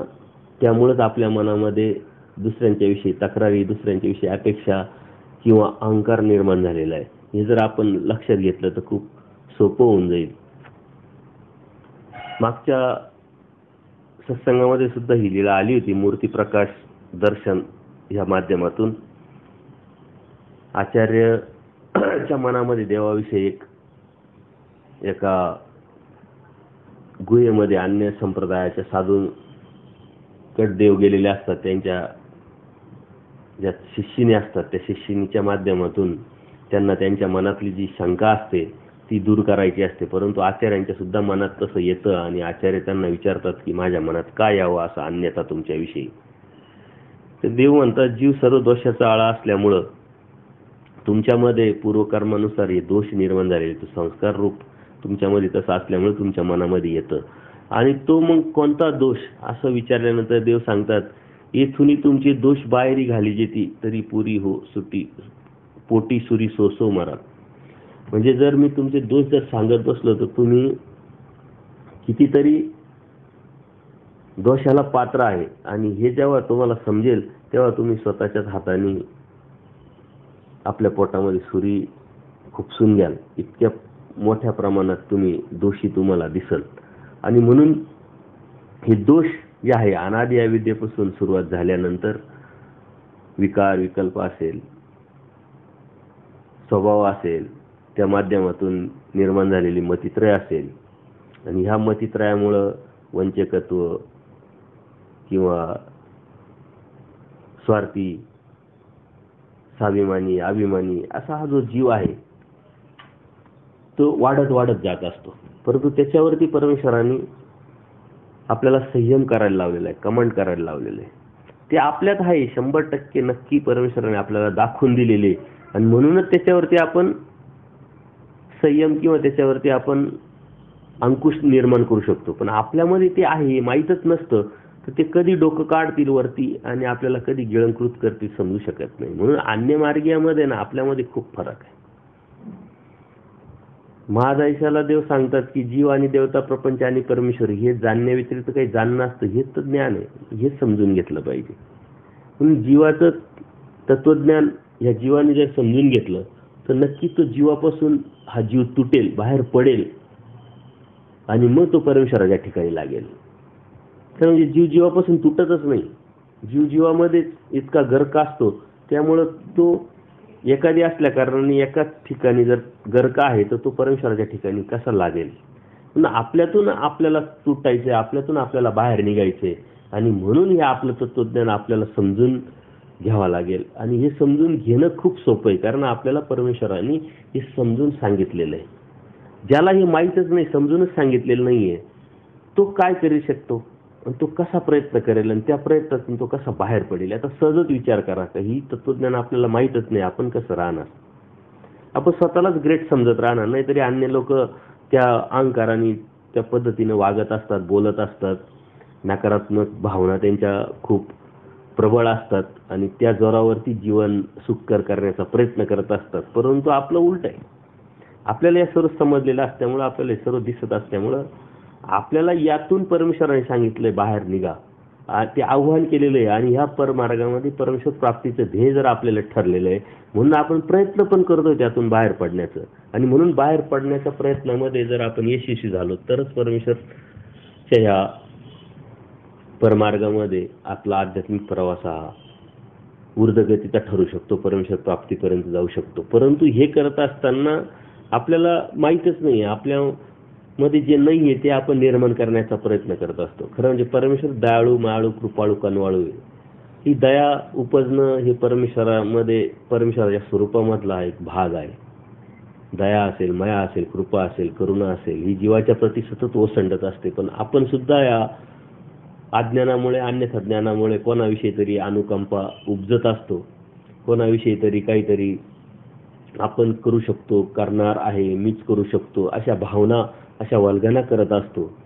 त्यामुळेच आपल्या मनामध्ये दुसऱ्यांच्या विषयी तक्रारी, दुसऱ्यांच्या विषयी अपेक्षा किंवा अहंकार निर्माण झालेला आहे. हे जर आपण लक्षात घेतलं तर खूप सोपं होऊन जाईल. मागच्या सत्संगामध्ये सुद्धा ही लीला आली होती. मूर्ती प्रकाश दर्शन ह्या माध्यमातून आचार्याच्या मनामध्ये देवाविषयी एका गुहेमध्ये अन्य संप्रदायाच्या साधूंकडे देव गेलेले असतात, त्यांच्या ज्या शिष्यिनी असतात त्या शिष्यिनीच्या माध्यमातून त्यांना त्यांच्या मनातली जी शंका असते ती दूर करायची असते. परंतु आचार्यांच्या सुद्धा मनात तसं येतं आणि आचार्य त्यांना विचारतात की माझ्या मनात काय यावं असं अन्यथा तुमच्याविषयी. तर देव म्हणतात जीव सर्व दोषाचा आळा असल्यामुळं तुमच्यामध्ये पूर्वकर्मानुसार हे दोष निर्माण झालेले, तो संस्कार रूप तुमच्यामध्ये तसं असल्यामुळे तुमच्या मनामध्ये येतं. आणि तो मग कोणता दोष असं विचारल्यानंतर देव सांगतात येथून तुमचे दोष बाहेरी घाली जेती तरी पुरी हो सुटी पोटी सुरी सोसो मरा. म्हणजे जर मी तुमचे दोष जर सांगत बसलो तर तुम्ही कितीतरी दोषाला पात्र आहे आणि हे जेव्हा तुम्हाला समजेल तेव्हा तुम्ही स्वतःच्याच हाताने आपल्या पोटामध्ये सुरी खुपसून घ्याल. इतक्या मोठ्या प्रमाणात तुम्ही दोषी तुम्हाला दिसल. आणि म्हणून हे दोष जे आहे अनादि अविद्येपासून सुरुवात झाल्यानंतर विकार विकल्प असेल, स्वभाव असेल, त्या माध्यमातून निर्माण झालेली मतित्रय असेल आणि ह्या मतित्रयामुळं वंचकत्व किंवा स्वार्थी, स्वाभिमानी, अभिमानी असा हा जो जीव आहे तो वाढत वाढत जात असतो. परंतु त्याच्यावरती परमेश्वराने आपल्याला संयम करायला लावलेला आहे, कमांड करायला लावलेलं आहे. ते आपल्यात आहे 100% नक्की परमेश्वराने आपल्याला दाखवून दिलेले आणि म्हणूनच त्याच्यावरती आपण संयम किंवा त्याच्यावरती आपण अंकुश निर्माण करू शकतो. पण आपल्यामध्ये ते आहे माहीतच नसतं तर ते कधी डोकं काढतील वरती आणि आपल्याला कधी गिळंकृत करतील समजू शकत नाही. म्हणून अन्य मार्गीयामध्ये ना आपल्यामध्ये खूप फरक आहे. महादायशाला देव सांगतात की जीव आणि देवता, प्रपंच आणि परमेश्वर हे जाणण्याव्यतिरिक्त काही जाणणं असतं, हेच तर ज्ञान आहे, हेच समजून घेतलं पाहिजे. म्हणून जीवाचं तत्वज्ञान ह्या जीवाने जर समजून घेतलं तर नक्की तो जीवापासून हा जीव तुटेल, बाहेर पडेल आणि मग तो परमेश्वराच्या ठिकाणी लागेल. तर म्हणजे जीव जीवापासून तुटतच नाही, जीव जीवामध्येच इतका गर्क असतो. त्यामुळं तो एखादी असल्या कारणाने एकाच ठिकाणी जर गर्क आहे तर तो परमेश्वराच्या ठिकाणी कसा लागेल. आपल्यातून आपल्याला तुटायचे, आपल्यातून आपल्याला बाहेर निघायचे आणि म्हणून हे आपलं तत्वज्ञान आपल्याला समजून घ्यावं लागेल. आणि हे समजून घेणं खूप सोपं आहे कारण आपल्याला परमेश्वराने हे समजून सांगितलेलं आहे. ज्याला हे माहीतच नाही, समजूनच सांगितलेलं नाहीये, तो काय करू शकतो आणि तो कसा प्रयत्न करेल आणि त्या प्रयत्नातून तो कसा बाहेर पडेल. आता सहजच विचार करा का ही तत्वज्ञान आपल्याला माहीतच नाही, आपण कसं राहणार. आपण स्वतःलाच ग्रेट समजत राहणार, नाहीतरी अन्य लोक त्या अहंकाराने त्या पद्धतीने वागत असतात, बोलत असतात, नकारात्मक भावना त्यांच्या खूप प्रबळ असतात आणि त्या जोरावरती जीवन सुखकर करण्याचा प्रयत्न करत असतात. परंतु आपलं उलट आहे. आपल्याला हे सर्व समजलेलं असल्यामुळं, आपल्याला हे सर्व दिसत असल्यामुळं आपल्याला यातून परमेश्वराने सांगितलंय बाहेर निघा, ते आव्हान केलेलं आहे. आणि ह्या परमार्गामध्ये परमेश्वर प्राप्तीचं ध्येय जर आपल्याला ठरलेलं आहे, म्हणून आपण प्रयत्न पण करतोय त्यातून बाहेर पडण्याचं. आणि म्हणून बाहेर पडण्याच्या प्रयत्नामध्ये जर आपण यशस्वी झालो तरच परमेश्वरच्या ह्या परमार्गामध्ये आपला आध्यात्मिक प्रवास हा ऊर्ध्वगतीचा ठरू शकतो, परमेश्वर प्राप्तीपर्यंत जाऊ शकतो. परंतु हे करत असताना आपल्याला माहीतच नाही, आपल्यामध्ये जे नाही आहे ते आपण निर्माण करण्याचा प्रयत्न करत असतो. खरं म्हणजे परमेश्वर दयाळू, मायाळू, कृपाळू, कनवाळू आहे. ही दया उपजणं हे परमेश्वरामध्ये, परमेश्वराच्या स्वरूपामधला एक भाग आहे. दया असेल, माया असेल, कृपा असेल, करुणा असेल, ही जीवाच्या प्रती सतत ओसंडत असते. पण आपण सुद्धा या अज्ञानामुळे, अन्यथा ज्ञानामुळे कोणाविषयी तरी अनुकंपा उपजत असतो, कोणाविषयी तरी काहीतरी आपण करू शकतो, करणार आहे, मीच करू शकतो, अशा भावना, अशा वल्गना करत असतो.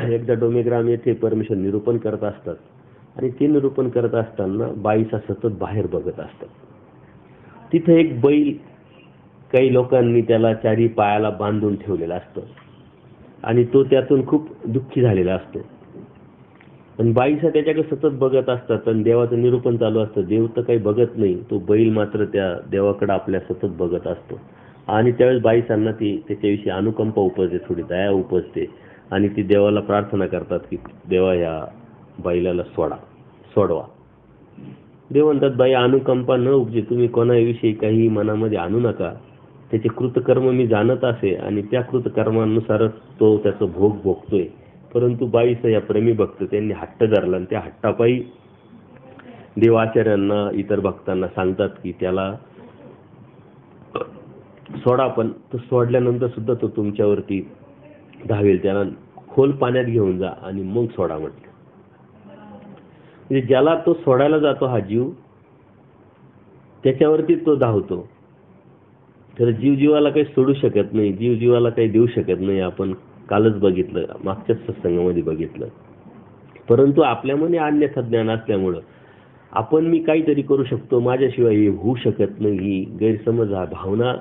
एकदा डोमेग्राम येथे परमेश्वर निरूपण करत असतात आणि ते निरूपण करत असताना बाईचा सतत बाहेर बघत असतात. तिथे एक बैल, काही लोकांनी त्याला चारी पायाला बांधून ठेवलेला असतो आणि तो त्यातून खूप दुःखी झालेला असतो. आणि बाईसा त्याच्याकडे सतत बघत असतात आणि देवाचं निरूपण चालू असतं. देव तर काही बघत नाही, तो बैल मात्र त्या देवाकडे आपल्या सतत बघत असतो. आणि त्यावेळेस बाईसांना ती त्याच्याविषयी अनुकंपा उपजते, थोडी दया उपजते आणि ती देवाला प्रार्थना करतात की देवा या बैलाला सोडवा. देव म्हणतात, बाई अनुकंपा न उपजे, तुम्ही कोणाविषयी काही मनामध्ये आणू नका. त्याचे कृतकर्म मी जाणत असे आणि त्या कृतकर्मानुसारच तो त्याचं भोग भोगतोय. परंतु बाईस या प्रेमी भक्त त्यांनी हट्ट धरला आणि त्या हट्टापायी देवाचार्यांना, इतर भक्तांना सांगतात की त्याला सोडा. पण तो सोडल्यानंतर सुद्धा तो तुमच्यावरती धावेल, त्याला खोल पाण्यात घेऊन जा आणि मग सोडा म्हटलं. म्हणजे ज्याला तो सोडायला जातो हा जीव, त्याच्यावरती तो धावतो. तर जीवाला काही सोडू शकत नाही, जीवाला काही देऊ शकत नाही. आपण कालच बघितलं, मागच्याच सत्संगामध्ये बघितलं. परंतु आपल्यामध्ये अन्यथा ज्ञान असल्यामुळं आपण मी काहीतरी करू शकतो, माझ्याशिवाय हे होऊ शकत नाही, ही गैरसमज, हा भावना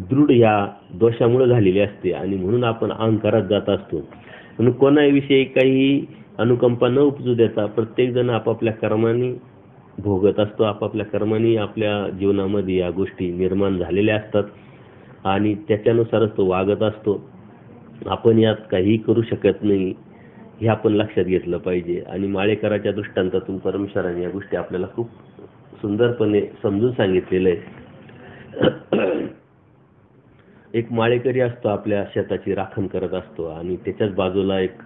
दृढ ह्या दोषामुळे झालेली असते. आणि म्हणून आपण अहंकारात जात असतो. म्हणून कोणाविषयी काही अनुकंपा न उपजू देता प्रत्येकजण आपापल्या कर्माने भोगत असतो, आपापल्या कर्माने आपल्या जीवनामध्ये या गोष्टी निर्माण झालेल्या असतात आणि त्याच्यानुसारच तो वागत असतो. आपण यात काही करू शकत नाही, हे आपण लक्षात घेतलं पाहिजे. आणि माळेकराच्या दृष्टांतातून परमेश्वराने या गोष्टी आपल्याला खूप सुंदरपणे समजून सांगितलेलं आहे. एक माळेकरी असतो, आपल्या शेताची राखण करत असतो आणि त्याच्याच बाजूला एक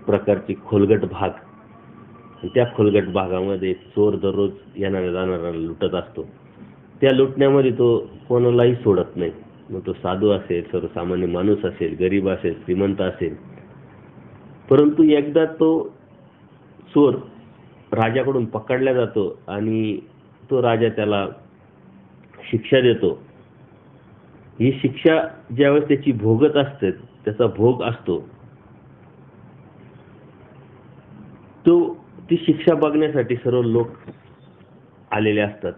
प्रकारची खोलगट भाग. त्या खोलगट भागामध्ये चोर दररोज येणाऱ्या जाणाऱ्याला लुटत असतो. त्या लुटण्यामध्ये तो कोणालाही सोडत नाही. मग तो साधू असेल, सर्वसामान्य माणूस असेल, गरीब असेल, श्रीमंत असेल. परंतु एकदा तो चोर राजाकडून पकडला जातो आणि तो राजा त्याला शिक्षा देतो. ही शिक्षा ज्यावेळेस त्याची भोगत असते, त्याचा भोग असतो, ती शिक्षा बघण्यासाठी सर्व लोक आलेले असतात.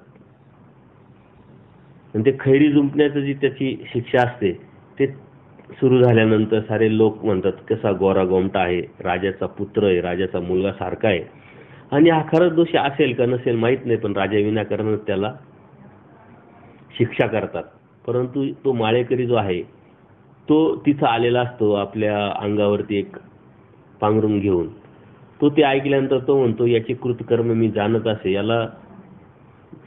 आणि ते खैरी जुंपण्याचं जी त्याची शिक्षा असते ते सुरू झाल्यानंतर सारे लोक म्हणतात, कसा गोरा गोमटा आहे, राजाचा पुत्र आहे, राजाचा मुलगा सारखा आहे. आणि हा खरंच दोषी असेल का नसेल माहीत नाही, पण राजा विनाकारण त्याला शिक्षा करतात. परंतु तो माळेकरी जो आहे तो तिथं आलेला असतो, आपल्या अंगावरती एक पांघरून घेऊन. तो ते ऐकल्यानंतर तो म्हणतो, याचे कृतकर्म मी जाणत असे, याला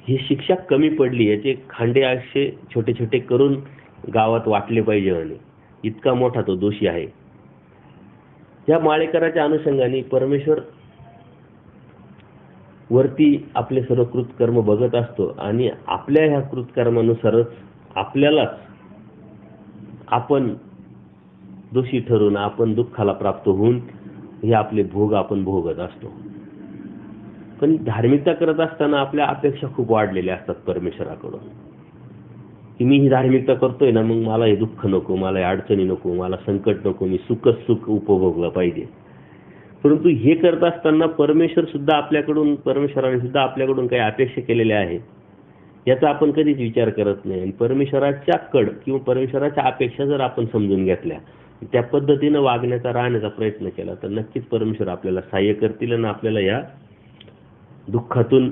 ही शिक्षा कमी पडली, याचे खांडे असे छोटे छोटे करून गावात वाटले पाहिजे म्हणे, इतका मोठा तो दोषी आहे. या माळेकराच्या अनुषंगाने परमेश्वर वरती आपले सर्व कृतकर्म बघत असतो आणि आपल्या ह्या कृतकर्मानुसारच आपल्यालाच आपण दोषी ठरून आपण दुःखाला प्राप्त होऊन हे आपले भोग आपण भोगत असतो. पण धार्मिकता करत असताना आपल्या अपेक्षा खूप वाढलेल्या असतात परमेश्वराकडून, की मी ही धार्मिकता करतोय ना, मग मला हे दुःख नको, मला हे अडचणी नको, मला संकट नको, मी सुखच सुख उपभोगलं पाहिजे. परंतु हे करत असताना परमेश्वराने सुद्धा आपल्याकडून काही अपेक्षा केलेल्या आहेत याचा आपण कधीच विचार करत नाही. आणि परमेश्वराच्या कड किंवा परमेश्वराच्या अपेक्षा जर आपण समजून घेतल्या, त्या पद्धतीनं वागण्याचा राहण्याचा प्रयत्न केला, तर नक्कीच परमेश्वर आपल्याला सहाय्य करतील आणि आपल्याला या दुःखातून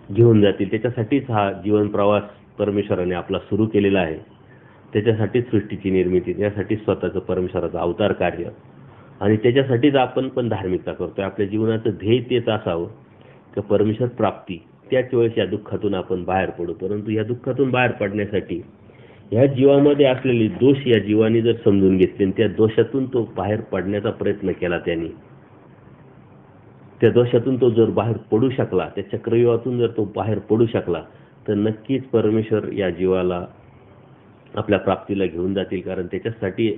घेऊन जातील. त्याच्यासाठीच हा जीवन प्रवास परमेश्वराने आपला सुरू केलेला आहे. त्याच्यासाठीच सृष्टीची निर्मिती, त्यासाठी स्वतःचं परमेश्वराचं अवतार कार्य, आणि त्याच्यासाठीच आपण पण धार्मिकता करतोय. आपल्या जीवनाचं ध्येय तेच असावं की परमेश्वर प्राप्ती. त्याच वेळेस या दुःखातून आपण बाहेर पडू. परंतु या दुःखातून बाहेर पडण्यासाठी ह्या जीवामध्ये असलेले दोष या जीवाने जर समजून घेतले आणि त्या दोषातून तो बाहेर पडण्याचा प्रयत्न केला, त्यांनी त्या दोषातून तो जर बाहेर पडू शकला, त्या चक्रव्यूहातून जर तो बाहेर पडू शकला, तर नक्कीच परमेश्वर या जीवाला आपल्या प्राप्तीला घेऊन जातील. कारण त्याच्यासाठी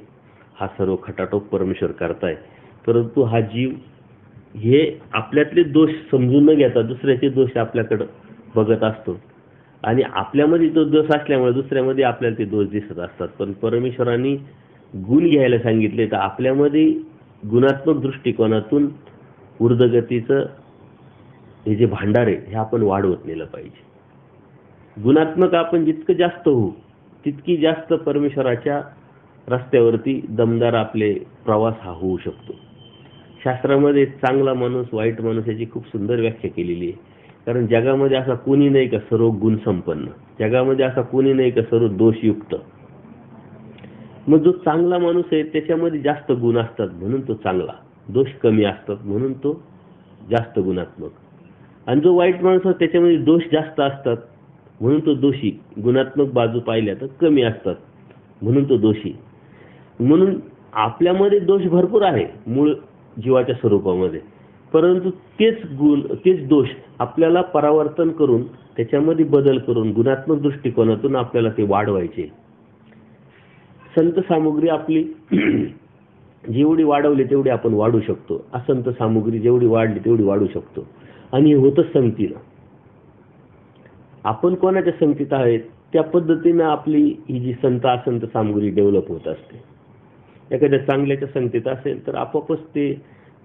हा सर्व खटाटोप परमेश्वर करताय. परंतु हा जीव हे आपल्यातले दोष समजून न घेता दुसऱ्याचे दोष आपल्याकडं बघत असतो, आणि आपल्यामध्ये तो दोष असल्यामुळे दुसऱ्यामध्ये आपल्याला ते दोष दिसत असतात. पण परमेश्वरांनी गुण घ्यायला सांगितले, तर आपल्यामध्ये गुणात्मक दृष्टिकोनातून ऊर्ध्वगतीचं हे जे भांडार आहे हे आपण वाढवत नेलं पाहिजे. गुणात्मक आपण जितकं जास्त होऊ, तितकी जास्त परमेश्वराच्या रस्त्यावरती दमदार आपले प्रवास हा होऊ शकतो. शास्त्रामध्ये चांगला माणूस, वाईट माणूस याची खूप सुंदर व्याख्या केलेली आहे. कारण जगामध्ये असा कोणी नाही का सर्व गुण संपन्न, जगामध्ये असा कोणी नाही का सर्व दोषयुक्त. मग जो चांगला माणूस आहे त्याच्यामध्ये जास्त गुण असतात म्हणून तो चांगला, दोष कमी असतात म्हणून तो जास्त गुणात्मक. आणि जो वाईट माणूस आहे त्याच्यामध्ये दोष जास्त असतात म्हणून तो दोषी. गुणात्मक बाजू पाहिल्या तर कमी असतात म्हणून तो दोषी. म्हणून आपल्यामध्ये दोष भरपूर आहे मूळ जीवाच्या स्वरूपामध्ये, परंतु तेच गुण, तेच दोष आपल्याला परावर्तन करून त्याच्यामध्ये बदल करून गुणात्मक दृष्टिकोनातून आपल्याला ते वाढवायचे. संत सामुग्री आपली जेवढी वाढवली तेवढी आपण वाढू शकतो, असंत सामुग्री जेवढी वाढली तेवढी वाढू शकतो. आणि हे होतंच संगतीनं. आपण कोणाच्या संगतीत आहेत त्या पद्धतीनं आपली ही जी संत असंत सामुग्री डेव्हलप होत असते. एखाद्या चांगल्याच्या संगतीत असेल तर आपोआपच ते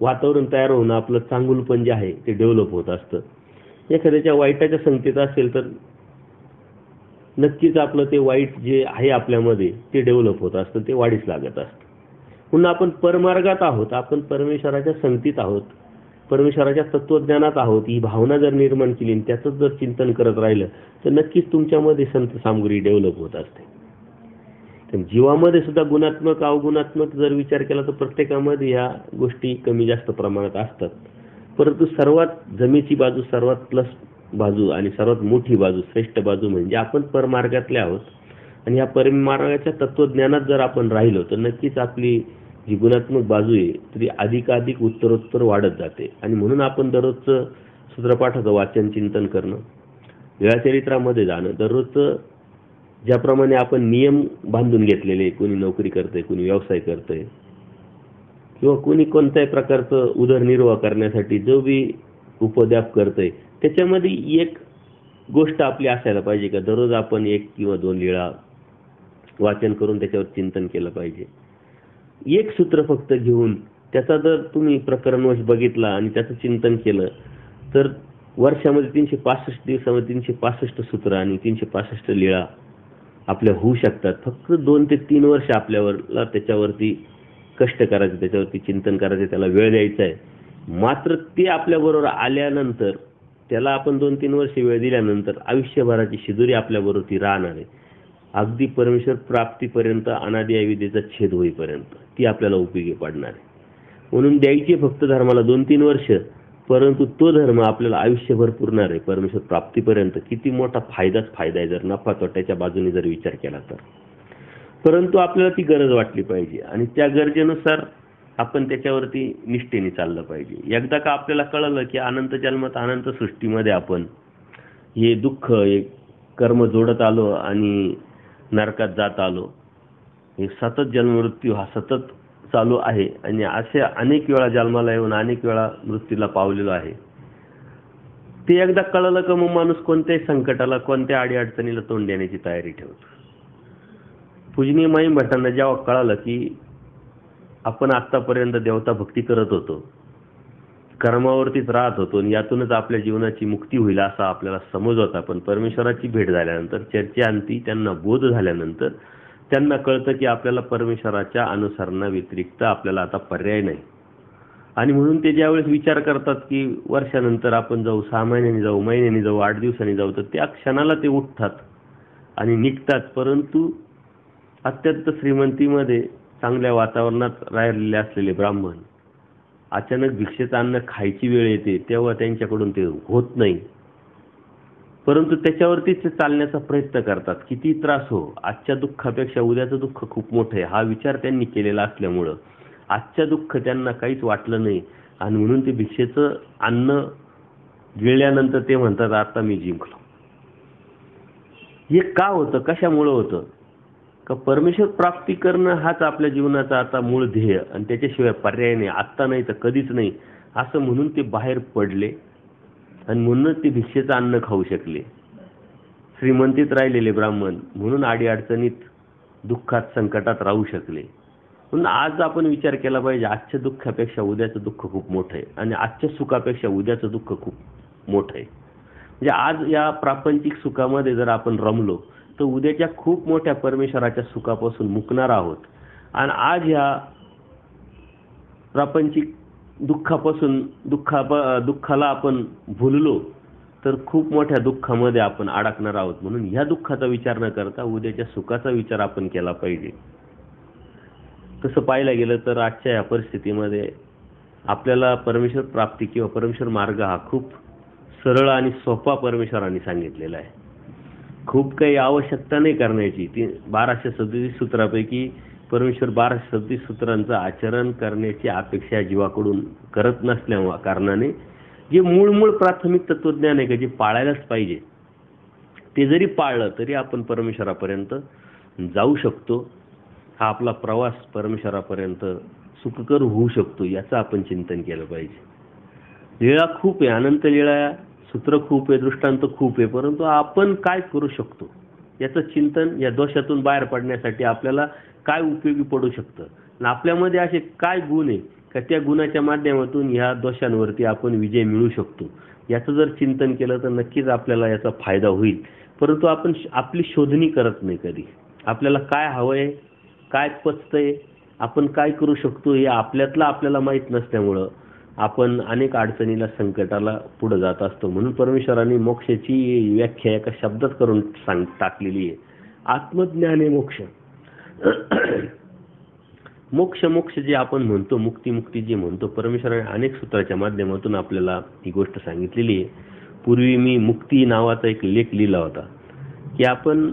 वातावरण तयार होणं, आपलं चांगुलपण जे आहे ते डेव्हलप होत असतं. एखाद्याच्या वाईटाच्या संगतीत असेल तर नक्कीच आपलं ते वाईट जे आहे आपल्यामध्ये ते डेव्हलप होत असतं, ते वाढीस लागत असतं. पुन्हा आपण परमार्गात आहोत, आपण परमेश्वराच्या संगतीत आहोत, परमेश्वराच्या तत्वज्ञानात आहोत, ही भावना जर निर्माण केली आणि त्याचं जर चिंतन करत राहिलं तर नक्कीच तुमच्यामध्ये संत सामुग्री डेव्हलप होत असते. तर जीवामध्ये सुद्धा गुणात्मक अवगुणात्मक जर विचार केला तर प्रत्येकामध्ये ह्या गोष्टी कमी जास्त प्रमाणात असतात. परंतु सर्वात जमेची बाजू, सर्वात प्लस बाजू आणि सर्वात मोठी बाजू, श्रेष्ठ बाजू म्हणजे आपण परमार्गातले आहोत. आणि या परमार्गाच्या तत्वज्ञानात जर आपण राहिलो तर नक्कीच आपली जी गुणात्मक बाजू आहे ती अधिकाधिक उत्तरोत्तर वाढत जाते. आणि म्हणून आपण दररोजचं सूत्रपाठाचं वाचन, चिंतन करणं, वेळाचरित्रामध्ये जाणं, दररोजचं ज्याप्रमाणे आपण नियम बांधून घेतलेले, कोणी नोकरी करतंय, कोणी व्यवसाय करतंय, किंवा कोणी कोणत्याही प्रकारचं उदरनिर्वाह करण्यासाठी जो बी उपद्व्याप करतंय, त्याच्यामध्ये एक गोष्ट आपली असायला पाहिजे का दररोज आपण 1 किंवा 2 लीळा वाचन करून त्याच्यावर चिंतन केलं पाहिजे. एक सूत्र फक्त घेऊन त्याचा जर तुम्ही प्रकरणवश बघितला आणि त्याचं चिंतन केलं तर वर्षामध्ये 365 दिवसामध्ये 365 सूत्र आणि 365 लीळा आपल्या होऊ शकतात. फक्त 2 ते 3 वर्ष आपल्याला त्याच्यावरती कष्ट करायचे, त्याच्यावरती चिंतन करायचे, त्याला वेळ द्यायचा आहे. मात्र ते आपल्याबरोबर आल्यानंतर, त्याला आपण 2-3 वर्ष वेळ दिल्यानंतर आयुष्यभराची शिदुरी आपल्याबरोबर ती राहणार आहे. अगदी परमेश्वर प्राप्तीपर्यंत, अनादि अविद्येचा छेद होईपर्यंत ती आपल्याला उपयोगी पडणार आहे. म्हणून द्यायची फक्त धर्माला 2-3 वर्ष, परंतु तो धर्म आपल्याला आयुष्यभर पुरणार आहे परमेश्वर प्राप्तीपर्यंत. किती मोठा फायदाच फायदा आहे जर नफा तोट्याच्या बाजूने जर विचार केला तर. परंतु आपल्याला ती गरज वाटली पाहिजे आणि त्या गरजेनुसार आपण त्याच्यावरती निष्ठेने चाललं पाहिजे. एकदा का आपल्याला कळलं की अनंत जन्मात, अनंत सृष्टीमध्ये आपण हे दुःख, हे कर्म जोडत आलो आणि नरकात जात आलो, हे सतत जन्ममृत्यू हा सतत चालू आहे आणि असे अनेक वेळा जन्माला येऊन अनेक वेळा मृत्यूला पावलेलो आहे. ते एकदा कळलं का मग माणूस कोणत्याही संकटाला, कोणत्या अडीअडचणीला तोंड देण्याची तयारी ठेवतो. पूजनीय माईम भट्टांना जेव्हा कळालं की आपण आतापर्यंत देवता भक्ती करत होतो, कर्मावरतीच राहत होतो आणि यातूनच आपल्या जीवनाची मुक्ती होईल असा आपल्याला समज होता. पण परमेश्वराची भेट झाल्यानंतर, चर्चेअंती त्यांना बोध झाल्यानंतर त्यांना कळतं की आपल्याला परमेश्वराच्या अनुसरणाव्यतिरिक्त आपल्याला आता पर्याय नाही. आणि म्हणून ते ज्यावेळेस विचार करतात की वर्षानंतर आपण जाऊ, 6 महिन्यांनी जाऊ, महिन्यांनी जाऊ, 8 दिवसांनी जाऊ, तर त्या क्षणाला ते उठतात आणि निघतात. परंतु अत्यंत श्रीमंतीमध्ये चांगल्या वातावरणात राहिलेले असलेले ब्राह्मण अचानक भिक्षेचं अन्न खायची वेळ येते तेव्हा त्यांच्याकडून ते होत नाही. परंतु त्याच्यावरतीच ते चालण्याचा प्रयत्न करतात. किती त्रास हो, आजच्या दुःखापेक्षा उद्याचं दुःख खूप मोठं आहे हा विचार त्यांनी केलेला असल्यामुळं आजच्या दुःख त्यांना काहीच वाटलं नाही. आणि म्हणून ते भिक्षेचं अन्न गिळल्यानंतर ते म्हणतात आता मी जिंकलो. हे का होतं, कशामुळं होतं? का परमेश्वर प्राप्ती करणं हाच आपल्या जीवनाचा आता मूळ ध्येय आणि त्याच्याशिवाय पर्याय नाही, आत्ता नाही तर कधीच नाही असं म्हणून ते बाहेर पडले आणि म्हणूनच ते भिक्षेचं अन्न खाऊ शकले. श्रीमंतीत राहिलेले ब्राह्मण म्हणून अडीअडचणीत, दुःखात, संकटात राहू शकले. म्हणून आज आपण विचार केला पाहिजे, आजच्या दुःखापेक्षा उद्याचं दुःख खूप मोठं आहे आणि आजच्या सुखापेक्षा उद्याचं दुःख खूप मोठं आहे. म्हणजे आज या प्रापंचिक सुखामध्ये जर आपण रमलो तर उद्याच्या खूप मोठ्या परमेश्वराच्या सुखापासून मुकणार आहोत. आणि आज ह्या प्रापंचिक दुःखापासून दुःखाला आपण भुललो तर खूप मोठ्या दुःखामध्ये आपण अडकणार आहोत. म्हणून ह्या दुःखाचा विचार न करता उद्याच्या सुखाचा विचार आपण केला पाहिजे. तसं पाहायला गेलं तर आजच्या या परिस्थितीमध्ये आपल्याला परमेश्वर प्राप्ती किंवा परमेश्वर मार्ग हा खूप सरळ आणि सोपा परमेश्वरांनी सांगितलेला आहे. खूप काही आवश्यकता नाही करण्याची. 1237 सूत्रापैकी परमेश्वर 1237 सूत्रांचं आचरण करण्याची अपेक्षा जीवाकडून करत नसल्या कारणाने जे मूळ प्राथमिक तत्वज्ञान आहे का जे पाळायलाच पाहिजे ते जरी पाळलं तरी आपण परमेश्वरापर्यंत जाऊ शकतो. हा आपला प्रवास परमेश्वरापर्यंत सुखकर होऊ शकतो याचं आपण चिंतन केलं पाहिजे. लीळा खूप आहे, अनंत लीळा, सूत्र खूप आहे, दृष्टांत खूप आहे, परंतु आपण काय करू शकतो याचं चिंतन, या दोषातून बाहेर पडण्यासाठी आपल्याला काय उपयोगी पडू शकतं आणि आपल्यामध्ये असे काय गुण आहे का त्या गुणाच्या माध्यमातून ह्या दोषांवरती आपण विजय मिळवू शकतो याचं जर चिंतन केलं तर नक्कीच आपल्याला याचा फायदा होईल. परंतु आपण आपली शोधणी करत नाही कधी. आपल्याला काय हवंय, काय पचतंय, आपण काय करू शकतो हे आपल्याला माहीत नसल्यामुळं आपण अनेक अडचणीला, संकटाला पुढे जात असतो. म्हणून परमेश्वराने मोक्षाची व्याख्या एका शब्दात करून टाकलेली आहे, आत्मज्ञाने मोक्ष. मोक्ष जे आपण म्हणतो, मुक्ती जे म्हणतो, परमेश्वराने अनेक सूत्राच्या माध्यमातून आपल्याला ही गोष्ट सांगितलेली आहे. पूर्वी मी मुक्ती नावाचा एक लेख लिहिला होता की आपण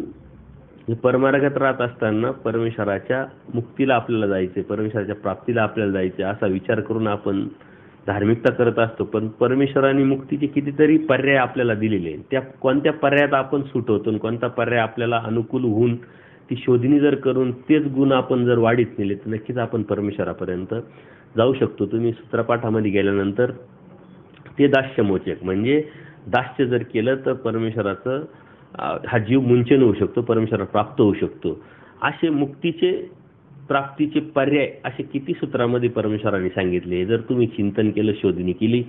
परमार्गात राहत असताना परमेश्वराच्या मुक्तीला आपल्याला जायचे, परमेश्वराच्या प्राप्तीला आपल्याला जायचे असा विचार करून आपण धार्मिकता करत असतो. पण परमेश्वराने मुक्तीचे कितीतरी पर्याय आपल्याला दिलेले आहेत. त्या कोणत्या पर्यायात आपण सूट होतो, कोणता पर्याय आपल्याला अनुकूल होऊन ती शोधणी जर करून तेच गुण आपण जर वाढीत नेले तर नक्कीच आपण परमेश्वरापर्यंत जाऊ शकतो. तुम्ही सूत्रपाठामध्ये गेल्यानंतर ते दास्यमोचक म्हणजे दास्य जर केलं तर परमेश्वराचं हा जीव मुंचन होऊ शकतो, परमेश्वराला प्राप्त होऊ शकतो. असे मुक्तीचे, प्राप्तीचे पर्याय असे किती सूत्रामध्ये परमेश्वराने सांगितले. जर तुम्ही चिंतन केलं, शोधणी केली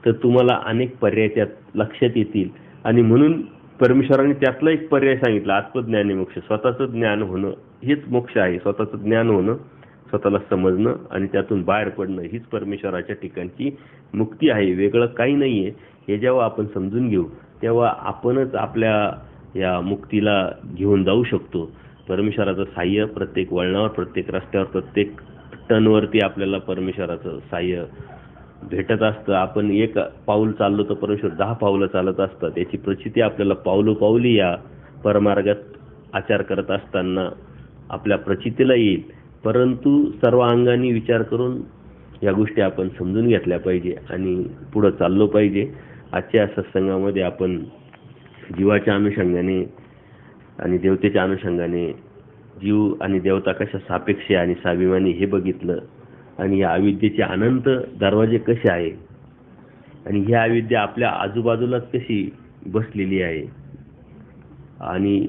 तर तुम्हाला अनेक पर्याय त्यात लक्षात येतील. आणि म्हणून परमेश्वराने त्यातला एक पर्याय सांगितला, आत्मज्ञाने मोक्ष. स्वतःचं ज्ञान होणं हेच मोक्ष आहे. स्वतःचं ज्ञान होणं, स्वतःला समजणं आणि त्यातून बाहेर पडणं हीच परमेश्वराच्या ठिकाणची मुक्ती आहे, वेगळं काही नाही आहे. हे जेव्हा आपण समजून घेऊ तेव्हा आपणच आपल्या या मुक्तीला घेऊन जाऊ शकतो. परमेश्वराचं साह्य प्रत्येक वळणावर, प्रत्येक रस्त्यावर, प्रत्येक टर्नवरती आपल्याला परमेश्वराचं साह्य भेटत असतं. आपण एक पाऊल चाललो तर परमेश्वर 10 पावलं चालत असतात. याची प्रचिती आपल्याला पावलोपावली या परमार्गात आचार करत असताना आपल्या प्रचितीला येईल. परंतु सर्व अंगाने विचार करून या गोष्टी आपण समजून घेतल्या पाहिजे आणि पुढं चाललो पाहिजे. आजच्या सत्संगामध्ये आपण जीवाच्या अनुषंगाने आणि देवतेच्या अनुषंगाने जीव आणि देवता कशा सापेक्ष आणि स्वाभिमानी हे बघितलं आणि या अविद्येचे अनंत दरवाजे कसे आहे आणि ही अविद्या आपल्या आजूबाजूलाच कशी बसलेली आहे आणि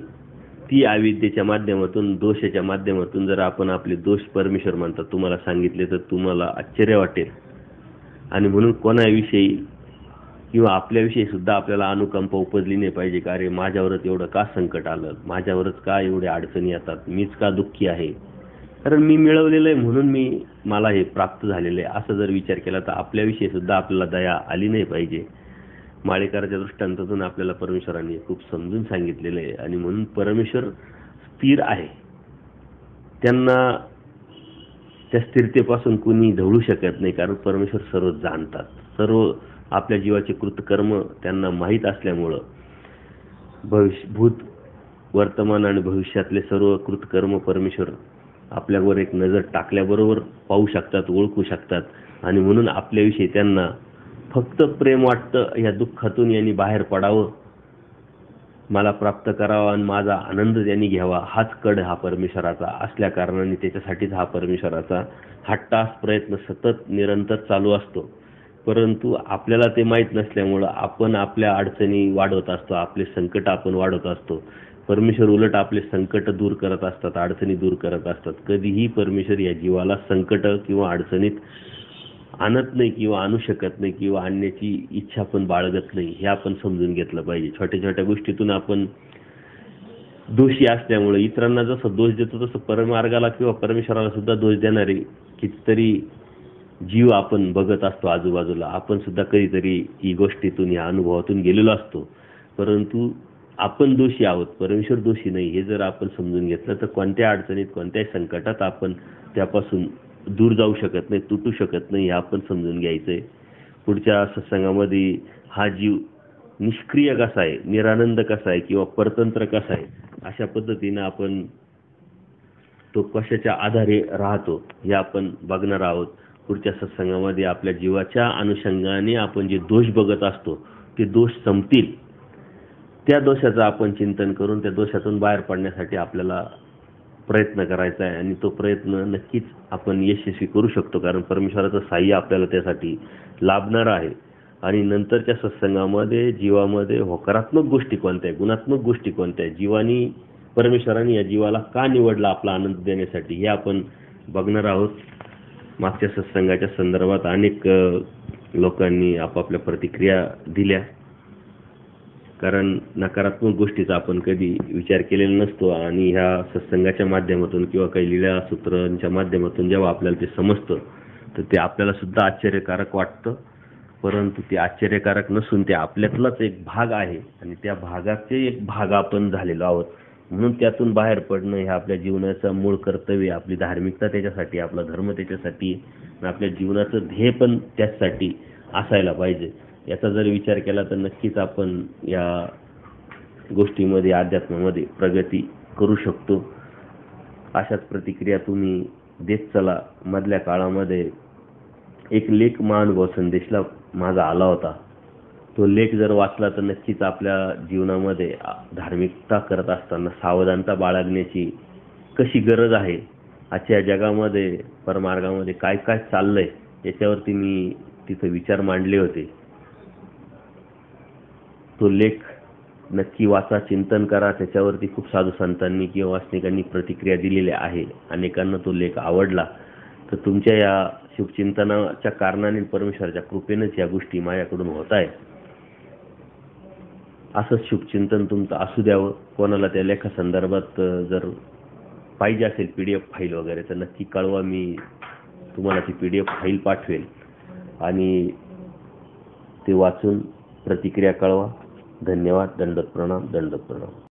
ती अविद्येच्या माध्यमातून, दोषाच्या माध्यमातून जर आपण आपले दोष परमेश्वर म्हणतात तुम्हाला सांगितले तर तुम्हाला आश्चर्य वाटेल. आणि म्हणून कोणाविषयी किंवा आपल्याविषयी सुद्धा आपल्याला अनुकंपा उपजली नाही पाहिजे का अरे माझ्यावरच एवढं का संकट आलं, माझ्यावरच का एवढ्या अडचणी येतात, मीच का दुःखी आहे, कारण मी मिळवलेलं आहे म्हणून मला हे प्राप्त झालेलं आहे, असं जर विचार केला तर आपल्याविषयी सुद्धा आपल्याला दया आली नाही पाहिजे. माळेकरांच्या दृष्टांतातून आपल्याला परमेश्वरांनी खूप समजून सांगितलेलं आहे. आणि म्हणून परमेश्वर स्थिर आहे, त्यांना त्या स्थिरतेपासून कुणी ढवळू शकत नाही, कारण परमेश्वर सर्व जाणतात. सर्व आपल्या जीवाचे कृतकर्म त्यांना माहीत असल्यामुळं भूत, वर्तमान आणि भविष्यातले सर्व कृतकर्म परमेश्वर आपल्यावर एक नजर टाकल्याबरोबर पाहू शकतात, ओळखू शकतात. आणि म्हणून आपल्याविषयी त्यांना फक्त प्रेम वाटतं, या दुःखातून यांनी बाहेर पडावं, मला प्राप्त करावा आणि माझा आनंद त्यांनी घ्यावा, हाच कड हा परमेश्वराचा असल्या कारणाने त्याच्यासाठीच हा परमेश्वराचा हट्टास प्रयत्न सतत निरंतर चालू असतो. परंतु आपल्याला ते माहीत नसल्यामुळं आपण आपल्या अडचणी वाढवत असतो, आपले संकट आपण वाढवत असतो. परमेश्वर उलट आपले संकट दूर करत असतात, अडचणी दूर करत असतात. कधीही परमेश्वर या जीवाला संकट किंवा अडचणीत आणत नाही किंवा आणू शकत नाही किंवा आणण्याची इच्छा पण बाळगत नाही, हे आपण समजून घेतलं पाहिजे. छोट्या छोट्या गोष्टीतून आपण दोषी असल्यामुळे इतरांना जसं दोष देतो तसं परमार्गाला किंवा परमेश्वराला सुद्धा दोष देणारे कितीतरी जीव आपण बघत असतो आजूबाजूला. आपण सुद्धा कधीतरी ही गोष्टीतून, या अनुभवातून गेलेलो असतो. परंतु आपण दोषी आहोत, परमेश्वर दोषी नाही, हे जर आपण समजून घेतलं तर कोणत्या अडचणीत, कोणत्याही संकटात आपण त्यापासून दूर जाऊ शकत नाही, तुटू शकत नाही, हे आपण समजून घ्यायचंय. पुढच्या सत्संगामध्ये हा जीव निष्क्रिय कसा आहे, निरानंद कसा आहे किंवा परतंत्र कसा आहे, अशा पद्धतीनं आपण तो कशाच्या आधारे राहतो हे आपण बघणार आहोत. पुढच्या सत्संगामध्ये आपल्या जीवाच्या अनुषंगाने आपण जे दोष बघत असतो ते दोष संपतील, त्या दोषाचं आपण चिंतन करून त्या दोषातून बाहेर पडण्यासाठी आपल्याला प्रयत्न करायचा आहे. आणि तो प्रयत्न नक्कीच आपण यशस्वी करू शकतो, कारण परमेश्वराचं साह्य आपल्याला त्यासाठी लाभणार आहे. आणि नंतरच्या सत्संगामध्ये जीवामध्ये होकारात्मक गोष्टी कोणत्या आहे, गुणात्मक गोष्टी कोणत्या आहे, जीवानी परमेश्वराने या जीवाला का निवडला आपला आनंद देण्यासाठी, हे आपण बघणार आहोत. मागच्या सत्संगाच्या संदर्भात अनेक लोकांनी आपापल्या प्रतिक्रिया दिल्या, कारण नकारात्मक गोष्टीचा आपण कधी विचार केलेला नसतो. आणि ह्या सत्संगाच्या माध्यमातून किंवा काही लीला सूत्रांच्या माध्यमातून जेव्हा आपल्याला ते समजतं तर ते आपल्याला सुद्धा आश्चर्यकारक वाटतं. परंतु ते आश्चर्यकारक नसून ते आपल्यातलाच एक भाग आहे आणि त्या भागाचे एक भाग आपण झालेलो आहोत. म्हणून त्यातून बाहेर पडणं हे आपल्या जीवनाचं मूळ कर्तव्य, आपली धार्मिकता त्याच्यासाठी, आपला धर्म त्याच्यासाठी, आपल्या जीवनाचं ध्येय पण त्याचसाठी असायला पाहिजे. याचा जर विचार केला तर नक्कीच आपण या गोष्टीमध्ये, अध्यात्मामध्ये प्रगती करू शकतो. अशाच प्रतिक्रिया तुम्ही देत चला. मधल्या काळामध्ये एक लेख महानुभव संदेशला माझा आला होता. तो लेख जर वाचला तर नक्कीच आपल्या जीवनामध्ये धार्मिकता करत असताना सावधानता बाळगण्याची कशी गरज आहे, आजच्या जगामध्ये परमार्गामध्ये काय काय चाललंय, याच्यावरती मी तिथे विचार मांडले होते. तो लेख नक्की वाचा, चिंतन करा. त्याच्यावरती खूप साधू संतांनी किंवा वाचनिकांनी प्रतिक्रिया दिलेल्या आहे. अनेकांना तो लेख आवडला. तर तुमच्या या शुभचिंतनाच्या कारणाने, परमेश्वराच्या कृपेनेच या गोष्टी माझ्याकडून होत आहे. असंच शुभचिंतन तुमचं असू द्यावं. कोणाला त्या लेखासंदर्भात जर पाहिजे असेल PDF फाईल वगैरे तर नक्की कळवा. मी तुम्हाला ती PDF फाईल पाठवेल आणि ते वाचून प्रतिक्रिया कळवा. धन्यवाद. दंडवत प्रणाम. दंडवत प्रणाम.